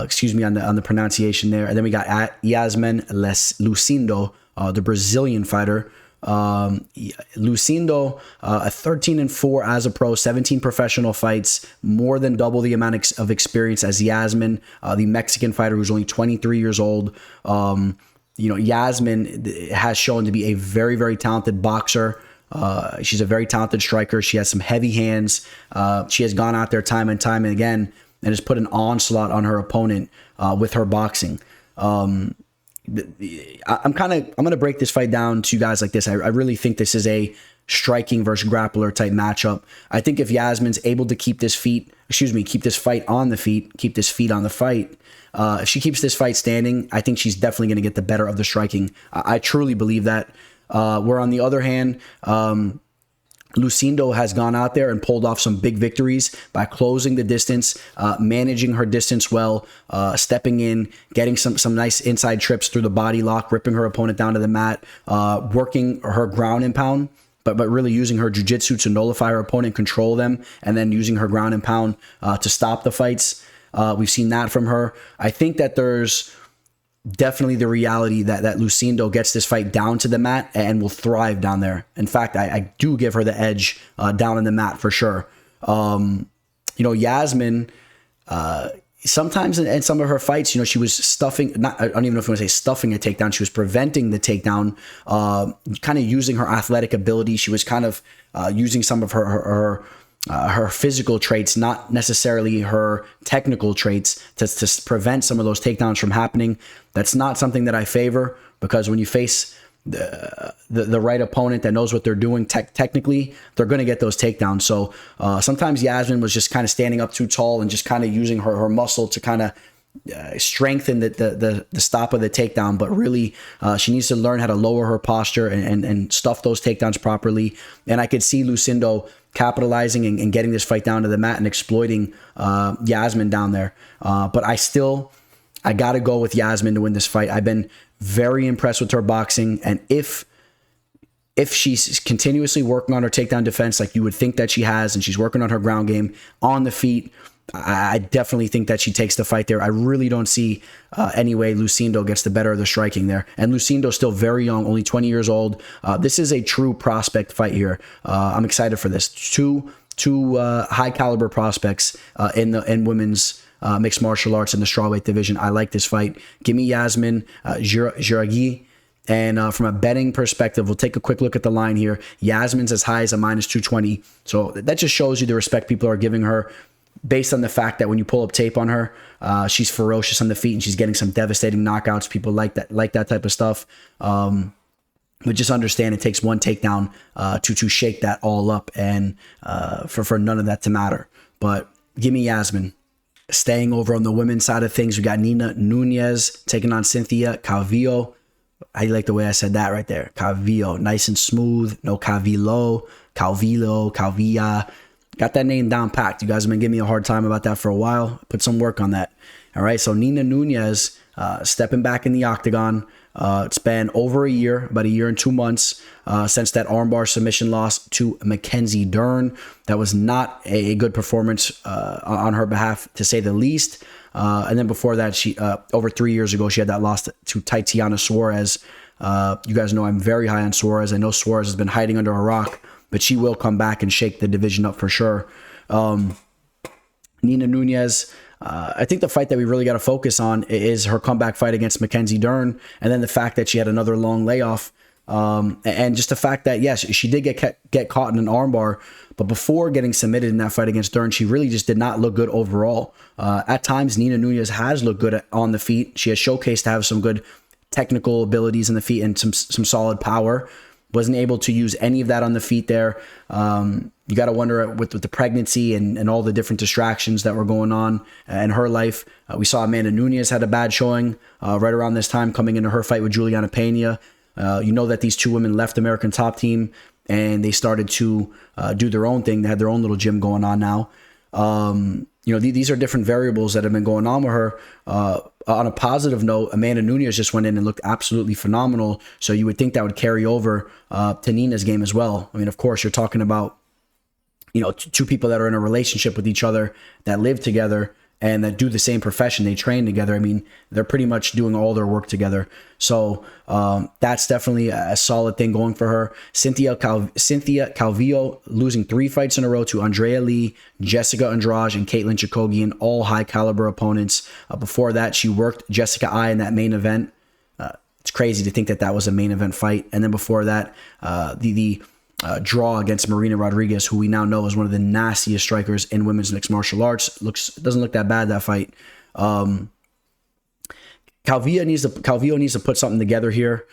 Excuse me on the pronunciation there. And then we got Iasmin Lucindo, the Brazilian fighter. Lucindo, 13-4 as a pro, 17 professional fights, more than double the amount of experience as Yazmin, the Mexican fighter who's only 23 years old. Yazmin has shown to be a very, very talented boxer. She's a very talented striker. She has some heavy hands. She has gone out there time and time and again and has put an onslaught on her opponent with her boxing. I'm going to break this fight down to you guys like this. I really think this is a striking versus grappler type matchup. I think if Yazmin's able to keep this fight on the feet, keep this feet on the fight, if she keeps this fight standing, I think she's definitely going to get the better of the striking. I truly believe that. Where on the other hand, Lucindo has gone out there and pulled off some big victories by closing the distance, managing her distance well, stepping in, getting some nice inside trips through the body lock, ripping her opponent down to the mat, working her ground and pound, but really using her jiu-jitsu to nullify her opponent, control them, and then using her ground and pound to stop the fights. We've seen that from her. I think that there's definitely the reality that Lucindo gets this fight down to the mat and will thrive down there. In fact, I do give her the edge down in the mat for sure. Yazmin, sometimes in some of her fights, she was stuffing, I don't even know if you want to say stuffing a takedown. She was preventing the takedown, kind of using her athletic ability. She was kind of using some of her physical traits, not necessarily her technical traits, to prevent some of those takedowns from happening. That's not something that I favor, because when you face the right opponent that knows what they're doing technically, they're going to get those takedowns. So sometimes Yazmin was just kind of standing up too tall and just kind of using her muscle to kind of strengthen the stop of the takedown, but really she needs to learn how to lower her posture and stuff those takedowns properly. And I could see Lucindo capitalizing and getting this fight down to the mat and exploiting Yazmin down there. But I got to go with Yazmin to win this fight. I've been very impressed with her boxing, and if she's continuously working on her takedown defense like you would think that she has, and she's working on her ground game on the feet, I definitely think that she takes the fight there. I really don't see any way Lucindo gets the better of the striking there. And Lucindo's still very young, only 20 years old. This is a true prospect fight here. I'm excited for this. Two high caliber prospects in women's mixed martial arts in the strawweight division. I like this fight. Give me Yazmin, Jauregui. And from a betting perspective, we'll take a quick look at the line here. Yazmin's as high as a minus 220. So that just shows you the respect people are giving her, based on the fact that when you pull up tape on her, she's ferocious on the feet and she's getting some devastating knockouts. People like that type of stuff. But just understand it takes one takedown to shake that all up and for none of that to matter. But give me Yazmin. Staying over on the women's side of things, we got Nina Nunes taking on Cynthia Calvillo. I like the way I said that right there. Calvillo, nice and smooth. No Calvillo, Calvilla. Got that name down packed. You guys have been giving me a hard time about that for a while. Put some work on that. All right, so Nina Nunes stepping back in the octagon. It's been over a year, about a year and 2 months since that armbar submission loss to Mackenzie Dern. That was not a good performance on her behalf, to say the least. And then before that, she over 3 years ago, she had that loss to Tatiana Suarez. You guys know I'm very high on Suarez. I know Suarez has been hiding under a rock, but she will come back and shake the division up for sure. Nina Nunes, I think the fight that we really got to focus on is her comeback fight against Mackenzie Dern, and then the fact that she had another long layoff, and just the fact that, yes, she did get caught in an armbar, but before getting submitted in that fight against Dern, she really just did not look good overall. At times, Nina Nunes has looked good on the feet. She has showcased to have some good technical abilities in the feet and some solid power. Wasn't able to use any of that on the feet there. You got to wonder with the pregnancy and all the different distractions that were going on in her life. We saw Amanda Nunes had a bad showing right around this time coming into her fight with Juliana Pena. You know that these two women left American Top Team and they started to do their own thing. They had their own little gym going on now. These are different variables that have been going on with her. On a positive note, Amanda Nunes just went in and looked absolutely phenomenal. So you would think that would carry over to Nina's game as well. I mean, of course, you're talking about, two people that are in a relationship with each other, that live together and that do the same profession. They train together. I mean, they're pretty much doing all their work together. So that's definitely a solid thing going for her. Cynthia Calvillo losing 3 fights in a row to Andrea Lee, Jessica Andrade, and Caitlin Chookagian, all high caliber opponents. Before that, she worked Jessica I in that main event. It's crazy to think that was a main event fight. And then before that, the draw against Marina Rodriguez, who we now know is one of the nastiest strikers in women's mixed martial arts. Doesn't look that bad, that fight. Calvillo needs to put something together here.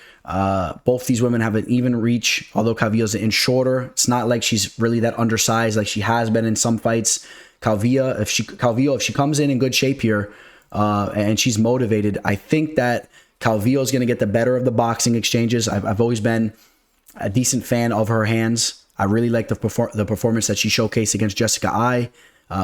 Both these women have an even reach, although Calvillo's an inch shorter. It's not like she's really that undersized like she has been in some fights. Calvillo, if she comes in good shape here and she's motivated, I think that Calvillo is going to get the better of the boxing exchanges. I've always been a decent fan of her hands. I really like the performance that she showcased against Jessica I.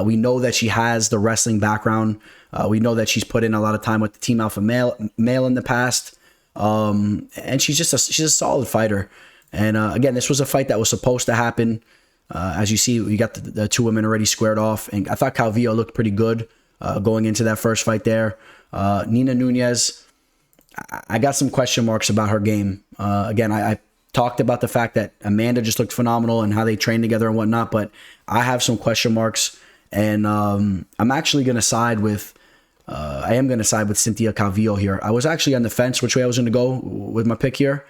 We know that she has the wrestling background. We know that she's put in a lot of time with the Team Alpha male in the past. And she's a solid fighter. And again, this was a fight that was supposed to happen. As you see, we got the two women already squared off. And I thought Calvillo looked pretty good going into that first fight there. Nina Nunes, I got some question marks about her game. Again, I talked about the fact that Amanda just looked phenomenal and how they train together and whatnot, but I have some question marks, and I'm actually going to side with Cynthia Calvillo here. I was actually on the fence which way I was going to go with my pick here.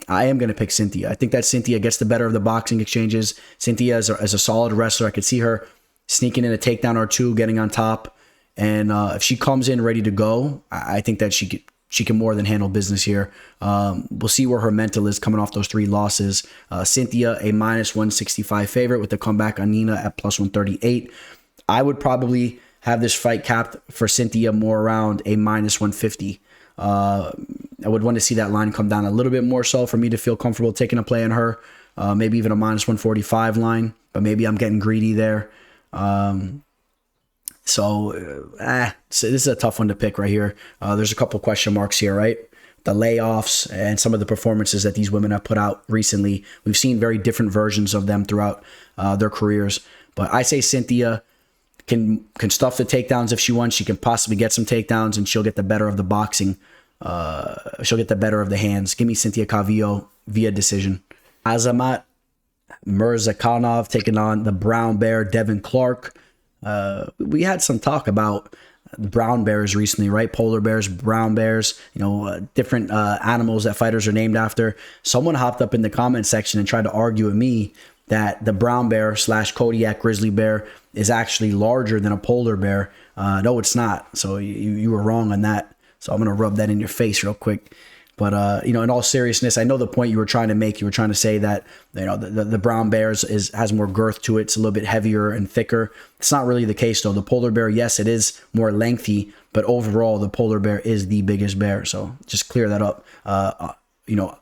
I am going to pick Cynthia. I think that Cynthia gets the better of the boxing exchanges. Cynthia is a solid wrestler. I could see her sneaking in a takedown or two, getting on top, and if she comes in ready to go, I think that she can more than handle business here. We'll see where her mental is coming off those 3 losses. Cynthia, a -165 favorite with the comeback on Nina at +138. I would probably have this fight capped for Cynthia more around a -150. I would want to see that line come down a little bit more so for me to feel comfortable taking a play on her. Maybe even a -145 line, but maybe I'm getting greedy there. So this is a tough one to pick right here. There's a couple question marks here, right? The layoffs and some of the performances that these women have put out recently. We've seen very different versions of them throughout their careers. But I say Cynthia can stuff the takedowns if she wants. She can possibly get some takedowns, and she'll get the better of the boxing. She'll get the better of the hands. Give me Cynthia Calvillo via decision. Azamat Murzakanov taking on the Brown Bear, Devin Clark. We had some talk about brown bears recently, right? Polar bears, brown bears, different animals that fighters are named after. Someone hopped up in the comment section and tried to argue with me that the brown bear / Kodiak grizzly bear is actually larger than a polar bear. No, it's not. So you were wrong on that. So I'm going to rub that in your face real quick. But you know, in all seriousness, I know the point you were trying to make. You were trying to say that, you know, the brown bear has more girth to it. It's a little bit heavier and thicker. It's not really the case though. The polar bear, yes, it is more lengthy, but overall the polar bear is the biggest bear. So just clear that up. You know,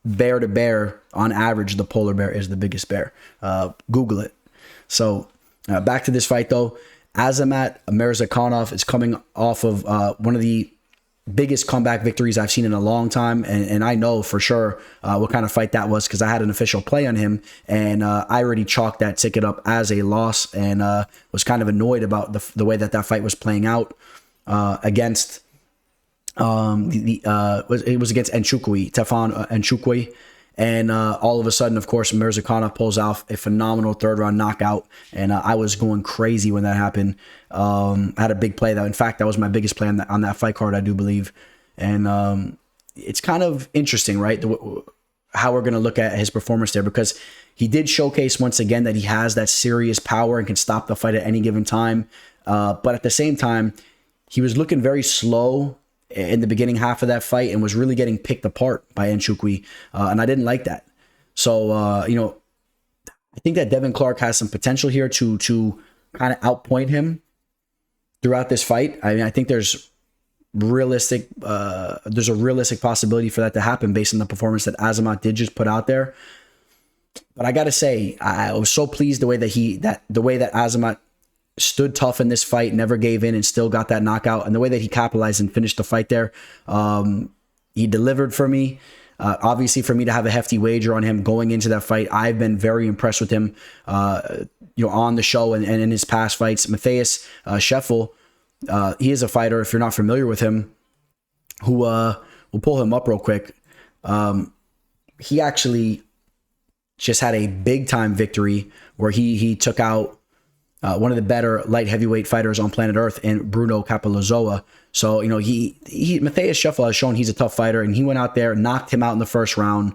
bear to bear, on average, the polar bear is the biggest bear. Google it. So back to this fight though. Azamat Murzakanov is coming off of one of the biggest comeback victories I've seen in a long time, and I know for sure what kind of fight that was, because I had an official play on him, and I already chalked that ticket up as a loss, and was kind of annoyed about the way that fight was playing out against it was against Nchukwi, Tefan Nchukwi. And all of a sudden, of course, Murzakanov pulls off a phenomenal third-round knockout, and I was going crazy when that happened. I had a big play. In fact, that was my biggest play on that fight card, I do believe. And it's kind of interesting, right, how we're going to look at his performance there, because he did showcase once again that he has that serious power and can stop the fight at any given time. But at the same time, he was looking very slow in the beginning half of that fight and was really getting picked apart by Nchukwi, and I didn't like that. So, you know, I think that Devin Clark has some potential here to kind of outpoint him throughout this fight. I mean, I think there's a realistic possibility for that to happen based on the performance that Azamat did just put out there. But I got to say, I was so pleased the way that Azamat stood tough in this fight, never gave in, and still got that knockout. And the way that he capitalized and finished the fight there, he delivered for me. Obviously, for me to have a hefty wager on him going into that fight, I've been very impressed with him, you know, on the show and in his past fights. Matthias Scheffel, he is a fighter, if you're not familiar with him, who we'll pull him up real quick. He actually just had a big time victory where he took out one of the better light heavyweight fighters on planet Earth, and Bruno Capolozoa. So, you know, Matthias Scheffel has shown he's a tough fighter, and he went out there, knocked him out in the first round.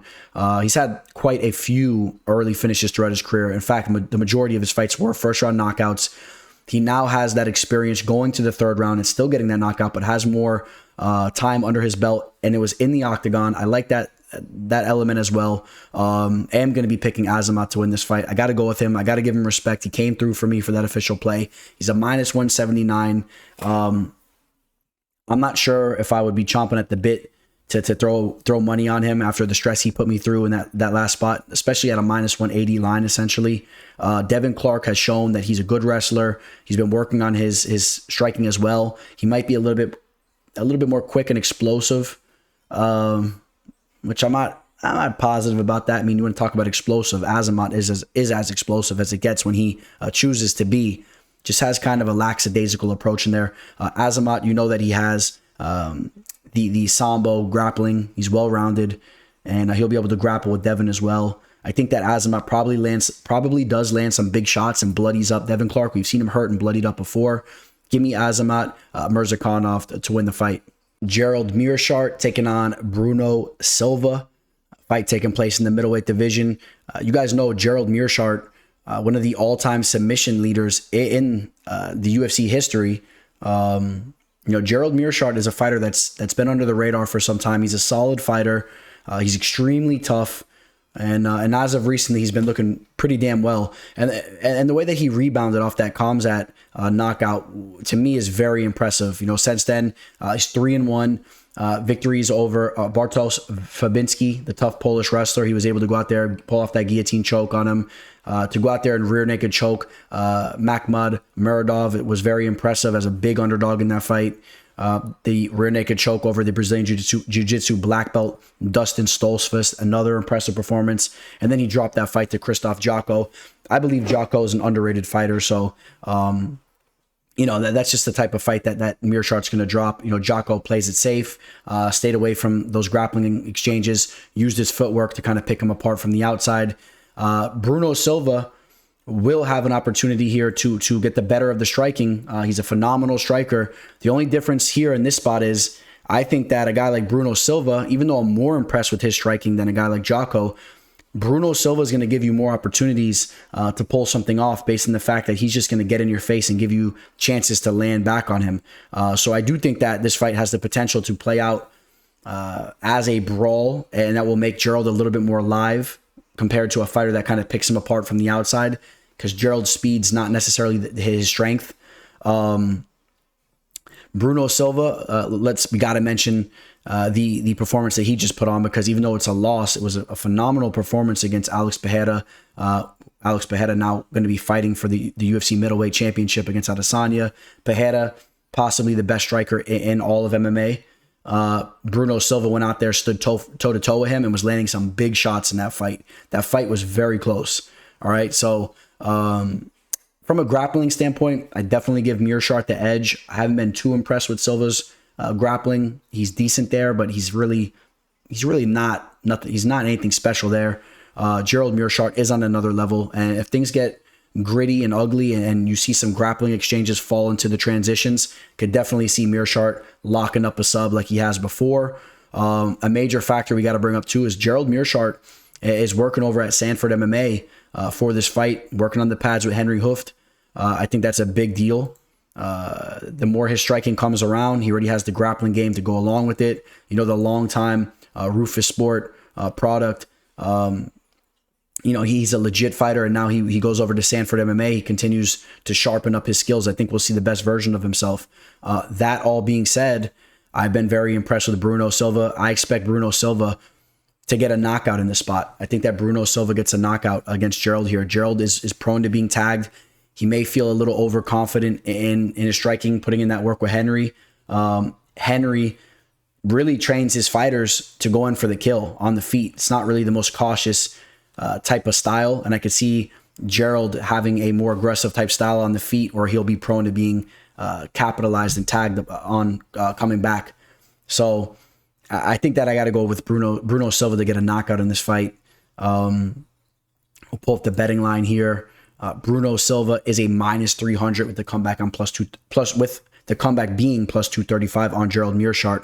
He's had quite a few early finishes throughout his career. In fact, the majority of his fights were first round knockouts. He now has that experience going to the third round and still getting that knockout, but has more time under his belt, and it was in the octagon. I like that element as well. I am going to be picking Azamat to win this fight. I got to go with him. I got to give him respect. He came through for me for that official play. He's a minus 179. I'm not sure if I would be chomping at the bit to throw money on him after the stress he put me through in that last spot, especially at a minus 180 line, essentially. Devin Clark has shown that he's a good wrestler. He's been working on his striking as well. He might be a little bit more quick and explosive, which I'm not positive about that. I mean, you want to talk about explosive. Azamat is as explosive as it gets when he chooses to be. Just has kind of a lackadaisical approach in there. Azamat, you know that he has the sambo grappling. He's well-rounded, and he'll be able to grapple with Devin as well. I think that Azamat probably does land some big shots and bloodies up Devin Clark. We've seen him hurt and bloodied up before. Give me Azamat Murzakanov to win the fight. Gerald Mearshart taking on Bruno Silva. Fight taking place in the middleweight division. You guys know Gerald Mearshart, one of the all-time submission leaders in the UFC history. You know, Gerald Mearshart is a fighter that's been under the radar for some time. He's a solid fighter. He's extremely tough. And as of recently, he's been looking pretty damn well. And the way that he rebounded off that Khamzat knockout, to me, is very impressive. You know, since then, he's 3-1. Victories over Bartosz Fabinski, the tough Polish wrestler. He was able to go out there and pull off that guillotine choke on him. To go out there and rear naked choke Makhmud Muradov, it was very impressive as a big underdog in that fight. The rear naked choke over the Brazilian Jiu-Jitsu black belt Dustin Stoltzfus, another impressive performance. And then he dropped that fight to Krzysztof Jotko. I believe Jotko is an underrated fighter, so you know, that's just the type of fight that Mearshart's going to drop. You know, Jotko plays it safe, stayed away from those grappling exchanges, used his footwork to kind of pick him apart from the outside. Bruno Silva will have an opportunity here to get the better of the striking. He's a phenomenal striker. The only difference here in this spot is I think that a guy like Bruno Silva, even though I'm more impressed with his striking than a guy like Jotko, Bruno Silva is going to give you more opportunities to pull something off based on the fact that he's just going to get in your face and give you chances to land back on him. So I do think that this fight has the potential to play out as a brawl, and that will make Gerald a little bit more alive compared to a fighter that kind of picks him apart from the outside, because Gerald's speed's not necessarily his strength. Bruno Silva, we got to mention the performance that he just put on, because even though it's a loss, it was a phenomenal performance against Alex Pereira. Alex Pereira now going to be fighting for the UFC middleweight championship against Adesanya. Pereira, possibly the best striker in all of MMA. Bruno Silva went out there, stood toe-to-toe with him, and was landing some big shots in that fight. That fight was very close. All right, so from a grappling standpoint, I definitely give Mearshart the edge. I haven't been too impressed with Silva's grappling. He's decent there, but he's really not nothing. He's not anything special there. Gerald Mearshart is on another level, and if things get gritty and ugly and you see some grappling exchanges fall into the transitions, could definitely see Mearshart locking up a sub like he has before. A major factor we got to bring up too is Gerald Mearshart is working over at Sanford MMA for this fight, working on the pads with Henry Hooft. I think that's a big deal. The more his striking comes around, he already has the grappling game to go along with it. You know, the long time Rufus Sport product. He's a legit fighter, and now he goes over to Sanford MMA. He continues to sharpen up his skills. I think we'll see the best version of himself. That all being said, I've been very impressed with Bruno Silva. I expect Bruno Silva to get a knockout in this spot. I think that Bruno Silva gets a knockout against Gerald here. Gerald is prone to being tagged. He may feel a little overconfident in his striking, putting in that work with Henry. Henry really trains his fighters to go in for the kill on the feet. It's not really the most cautious type of style, and I could see Gerald having a more aggressive type style on the feet, or he'll be prone to being capitalized and tagged on coming back. So I think that I got to go with Bruno Silva to get a knockout in this fight. We'll pull up the betting line here. Bruno Silva is a -300 with the comeback on with the comeback being +235 on Gerald Mearshart.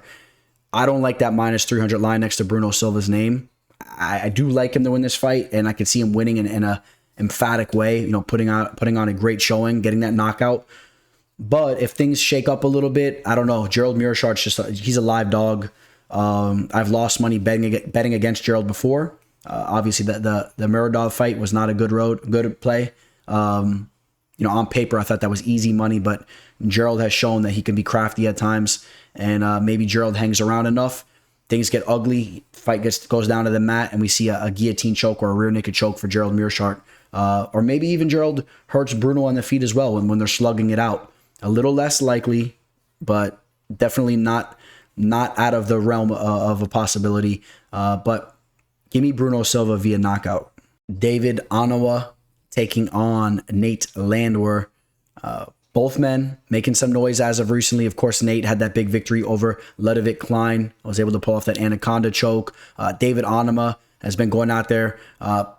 I don't like that -300 line next to Bruno Silva's name. I do like him to win this fight, and I could see him winning in a emphatic way, putting on a great showing, getting that knockout. But if things shake up a little bit, I don't know. Gerald Mearshart's he's a live dog. I've lost money betting against Gerald before. Obviously, the Muradov fight was not a good play. On paper, I thought that was easy money, but Gerald has shown that he can be crafty at times, and maybe Gerald hangs around enough. Things get ugly, fight goes down to the mat, and we see a guillotine choke or a rear naked choke for Gerald Mearshart. Or maybe even Gerald hurts Bruno on the feet as well when they're slugging it out. A little less likely, but definitely not out of the realm of a possibility. But give me Bruno Silva via knockout. David Onawa taking on Nate Landwehr. Both men making some noise as of recently. Of course, Nate had that big victory over Ludovic Klein. Was able to pull off that anaconda choke. David Onawa has been going out there,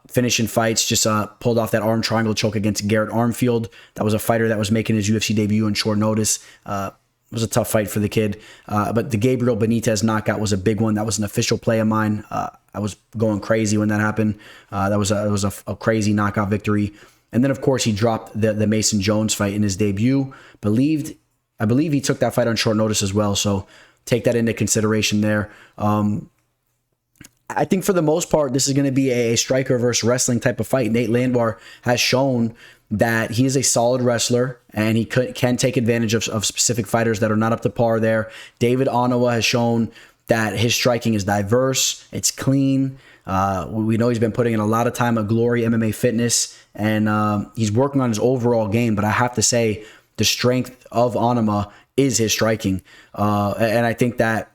finishing fights. Just pulled off that arm triangle choke against Garrett Armfield. That was a fighter that was making his UFC debut on short notice. It was a tough fight for the kid. But the Gabriel Benítez knockout was a big one. That was an official play of mine. I was going crazy when that happened. That was a crazy knockout victory. And then, of course, he dropped the Mason Jones fight in his debut. I believe he took that fight on short notice as well. So take that into consideration there. I think for the most part, this is going to be a striker versus wrestling type of fight. Nate Landwehr has shown that he is a solid wrestler, and he can take advantage of specific fighters that are not up to par there. David Onawa has shown that his striking is diverse. It's clean. We know he's been putting in a lot of time at Glory MMA Fitness, and he's working on his overall game. But I have to say, the strength of Onawa is his striking. And I think that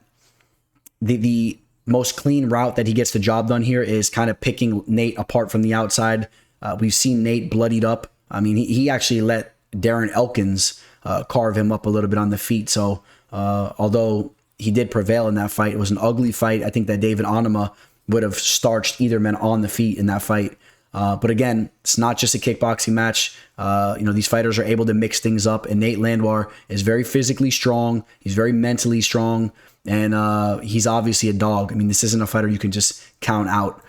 the most clean route that he gets the job done here is kind of picking Nate apart from the outside. We've seen Nate bloodied up. I mean, he actually let Darren Elkins carve him up a little bit on the feet. So although he did prevail in that fight, it was an ugly fight. I think that David Onawa would have starched either man on the feet in that fight. But again, it's not just a kickboxing match. These fighters are able to mix things up, and Nate Landwehr is very physically strong. He's very mentally strong, and he's obviously a dog. I mean, this isn't a fighter you can just count out.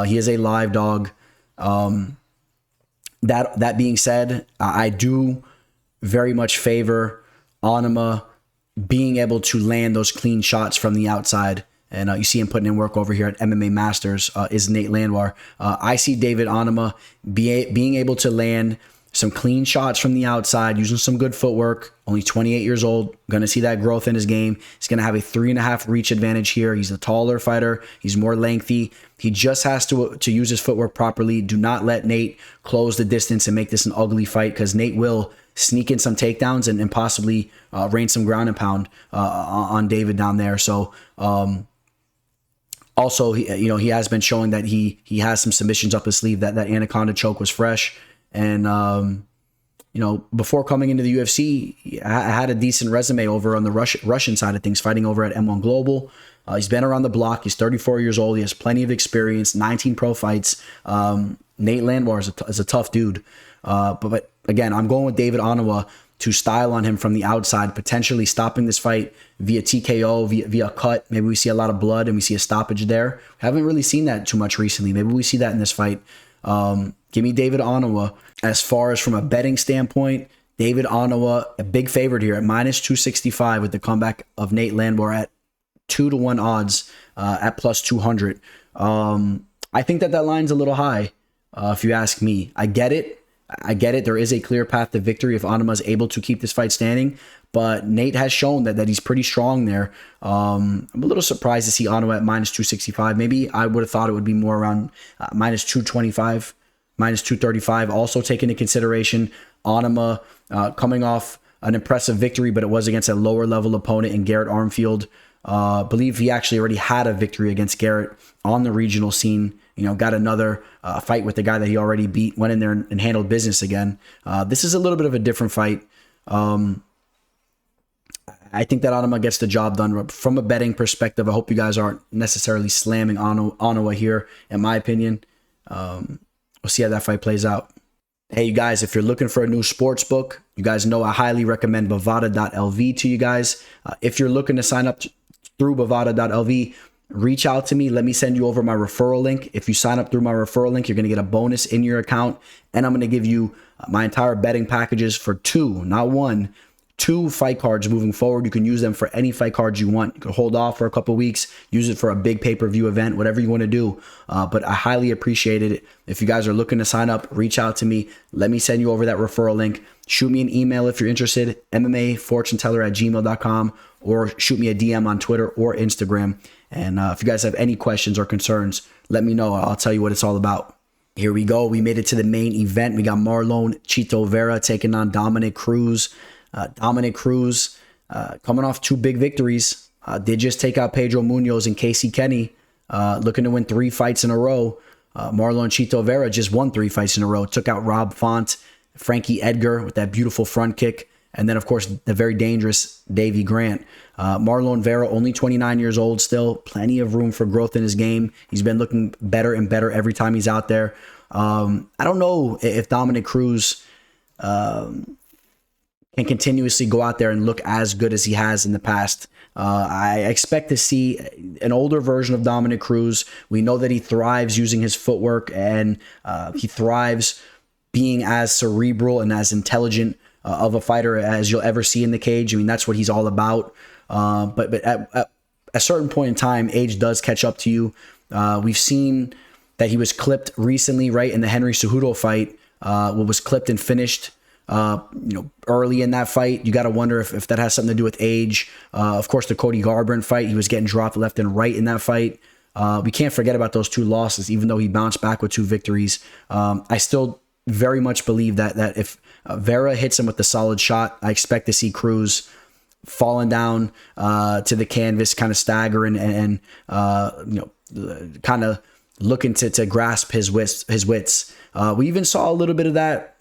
He is a live dog. That being said, I do very much favor Onawa being able to land those clean shots from the outside. and you see him putting in work over here at MMA Masters, is Nate Landwehr. I see David Onama being able to land some clean shots from the outside, using some good footwork. Only 28 years old. Going to see that growth in his game. He's going to have a 3.5 reach advantage here. He's a taller fighter. He's more lengthy. He just has to use his footwork properly. Do not let Nate close the distance and make this an ugly fight, because Nate will sneak in some takedowns and possibly rain some ground and pound on David down there. So also, he has been showing that he has some submissions up his sleeve. That Anaconda choke was fresh. And, before coming into the UFC, I had a decent resume over on the Russian side of things, fighting over at M1 Global. He's been around the block. He's 34 years old. He has plenty of experience, 19 pro fights. Nate Landwehr is a tough dude. But again, I'm going with David Onama to style on him from the outside, potentially stopping this fight via TKO, via cut. Maybe we see a lot of blood and we see a stoppage there. Haven't really seen that too much recently. Maybe we see that in this fight. Give me David Onama. As far as from a betting standpoint, David Onama, a big favorite here at -265 with the comeback of Nate Landwehr at 2-1 odds at +200. I think that line's a little high, if you ask me. I get it. There is a clear path to victory if Onama is able to keep this fight standing, but Nate has shown that he's pretty strong there. I'm a little surprised to see Onama at -265. Maybe I would have thought it would be more around -225. -235. Also take into consideration Onama coming off an impressive victory, but it was against a lower level opponent in Garrett Armfield. Believe he actually already had a victory against Garrett on the regional scene. Got another fight with the guy that he already beat, went in there and handled business again. This is a little bit of a different fight. I think that Onama gets the job done. From a betting perspective, I hope you guys aren't necessarily slamming Onama here, in my opinion. We'll see how that fight plays out. Hey, you guys, if you're looking for a new sports book, you guys know I highly recommend Bovada.lv to you guys. If you're looking to sign up through Bovada.lv, reach out to me. Let me send you over my referral link. If you sign up through my referral link, you're going to get a bonus in your account. And I'm going to give you my entire betting packages for 2, not 1, 2 fight cards moving forward. You can use them for any fight cards you want. You can hold off for a couple weeks, use it for a big pay-per-view event, whatever you want to do. But I highly appreciate it. If you guys are looking to sign up, reach out to me. Let me send you over that referral link. Shoot me an email if you're interested, MMAfortuneteller@gmail.com, or shoot me a DM on Twitter or Instagram. And if you guys have any questions or concerns, let me know. I'll tell you what it's all about. Here we go. We made it to the main event. We got Marlon Chito Vera taking on Dominick Cruz. Dominick Cruz coming off 2 big victories. Did just take out Pedro Munoz and Casey Kenny, looking to win 3 fights in a row. Marlon Chito Vera just won 3 fights in a row. Took out Rob Font, Frankie Edgar with that beautiful front kick, and then, of course, the very dangerous Davey Grant. Marlon Vera, only 29 years old still. Plenty of room for growth in his game. He's been looking better and better every time he's out there. I don't know if Dominick Cruz can continuously go out there and look as good as he has in the past. I expect to see an older version of Dominick Cruz. We know that he thrives using his footwork, and he thrives being as cerebral and as intelligent of a fighter as you'll ever see in the cage. I mean, that's what he's all about. But at a certain point in time, age does catch up to you. We've seen that he was clipped recently, right, in the Henry Cejudo fight. Was clipped and finished early in that fight. You got to wonder if that has something to do with age. Of course, the Cody Garbrandt fight, he was getting dropped left and right in that fight. We can't forget about those 2 losses, even though he bounced back with 2 victories. I still very much believe that if Vera hits him with a solid shot, I expect to see Cruz falling down to the canvas, kind of staggering and kind of looking to grasp his wits. We even saw a little bit of that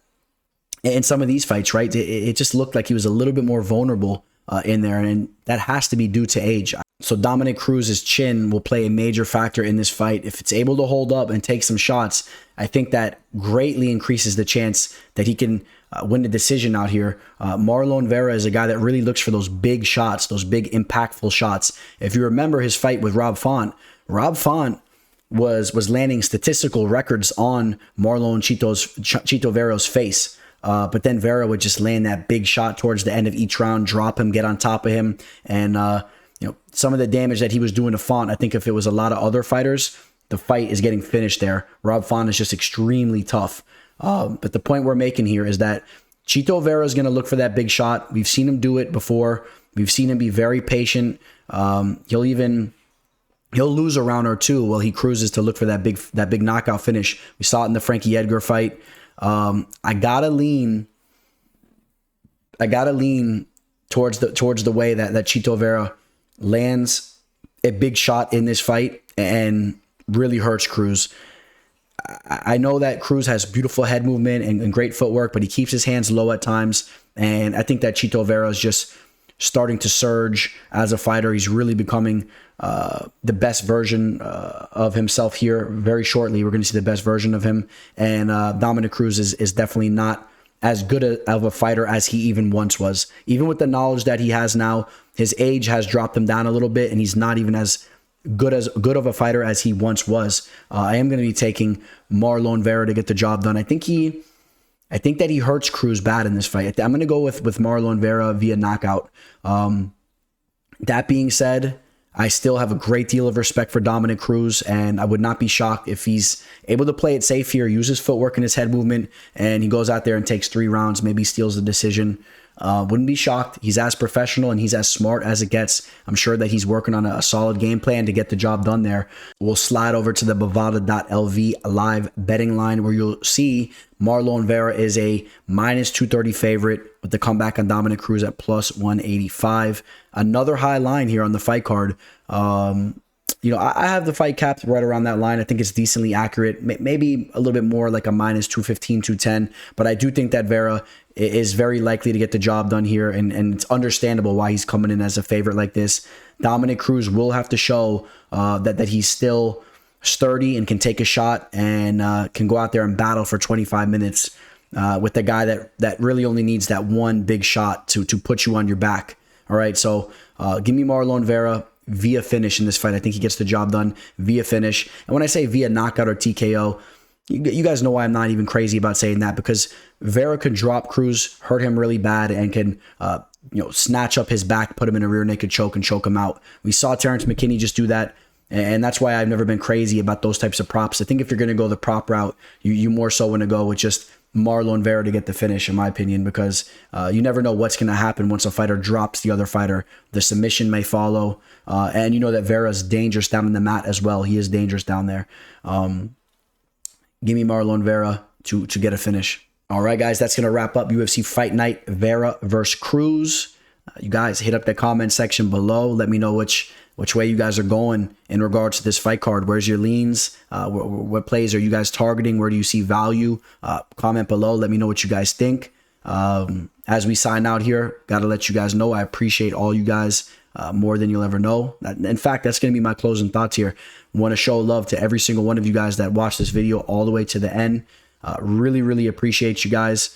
in some of these fights, right? It just looked like he was a little bit more vulnerable in there, and that has to be due to age. So Dominick Cruz's chin will play a major factor in this fight. If it's able to hold up and take some shots, I think that greatly increases the chance that he can win the decision out here. Marlon Vera is a guy that really looks for those big shots, those big impactful shots. If you remember his fight with Rob Font was landing statistical records on Marlon Chito Vera's face. But then Vera would just land that big shot towards the end of each round, drop him, get on top of him, and some of the damage that he was doing to Font. I think if it was a lot of other fighters, the fight is getting finished there. Rob Font is just extremely tough. But the point we're making here is that Chito Vera is going to look for that big shot. We've seen him do it before. We've seen him be very patient. He'll lose a round or two while he cruises to look for that big knockout finish. We saw it in the Frankie Edgar fight. I gotta lean towards the way that Chito Vera lands a big shot in this fight and really hurts Cruz. I know that Cruz has beautiful head movement and great footwork, but he keeps his hands low at times. And I think that Chito Vera is just starting to surge as a fighter. He's really becoming the best version of himself here. Very shortly, we're going to see the best version of him. And Dominick Cruz is definitely not as good of a fighter as he even once was. Even with the knowledge that he has now, his age has dropped him down a little bit, and he's not even as good of a fighter as he once was. I am going to be taking Marlon Vera to get the job done. I think that he hurts Cruz bad in this fight. I'm going to go with Marlon Vera via knockout. That being said, I still have a great deal of respect for Dominick Cruz, and I would not be shocked if he's able to play it safe here, use his footwork and his head movement, and he goes out there and takes 3 rounds, maybe steals the decision. Wouldn't be shocked. He's as professional and he's as smart as it gets. I'm sure that he's working on a solid game plan to get the job done there. We'll slide over to the Bovada.lv live betting line where you'll see Marlon Vera is a -230 favorite with the comeback on Dominick Cruz at +185. Another high line here on the fight card. I have the fight capped right around that line. I think it's decently accurate. Maybe a little bit more like a -215, 210. But I do think that Vera is very likely to get the job done here. And it's understandable why he's coming in as a favorite like this. Dominick Cruz will have to show that he's still sturdy and can take a shot and can go out there and battle for 25 minutes with the guy that really only needs that one big shot to put you on your back. All right, so give me Marlon Vera via finish in this fight. I think he gets the job done via finish. And when I say via knockout or TKO, you guys know why I'm not even crazy about saying that, because Vera can drop Cruz, hurt him really bad, and can snatch up his back, put him in a rear naked choke, and choke him out. We saw Terrence McKinney just do that, and that's why I've never been crazy about those types of props. I think if you're going to go the prop route, you more so want to go with just Marlon Vera to get the finish, in my opinion, because you never know what's going to happen once a fighter drops the other fighter. The submission may follow, and you know that Vera's dangerous down in the mat as well. He is dangerous down there. Give me Marlon Vera to get a finish. All right, guys, that's going to wrap up UFC Fight Night Vera versus Cruz. You guys hit up the comment section below. Let me know which way you guys are going in regards to this fight card. Where's your leans? What plays are you guys targeting? Where do you see value? Comment below. Let me know what you guys think. As we sign out here, got to let you guys know I appreciate all you guys more than you'll ever know. In fact, that's going to be my closing thoughts here. Want to show love to every single one of you guys that watched this video all the way to the end. Really, really appreciate you guys.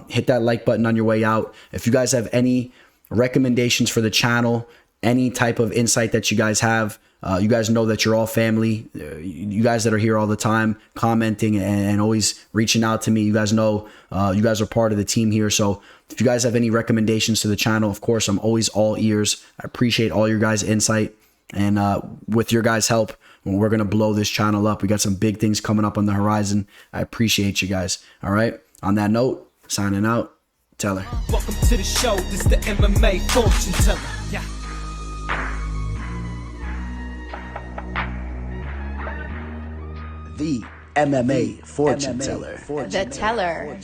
Hit that like button on your way out. If you guys have any recommendations for the channel, any type of insight that you guys have, you guys know that you're all family. You guys that are here all the time, commenting and always reaching out to me, you guys know you guys are part of the team here. So if you guys have any recommendations to the channel, of course, I'm always all ears. I appreciate all your guys' insight. And with your guys' help, we're going to blow this channel up. We got some big things coming up on the horizon. I appreciate you guys. All right. On that note, signing out. Teller. Welcome to the show. This the MMA fortune teller. Yeah. The MMA fortune teller. The teller.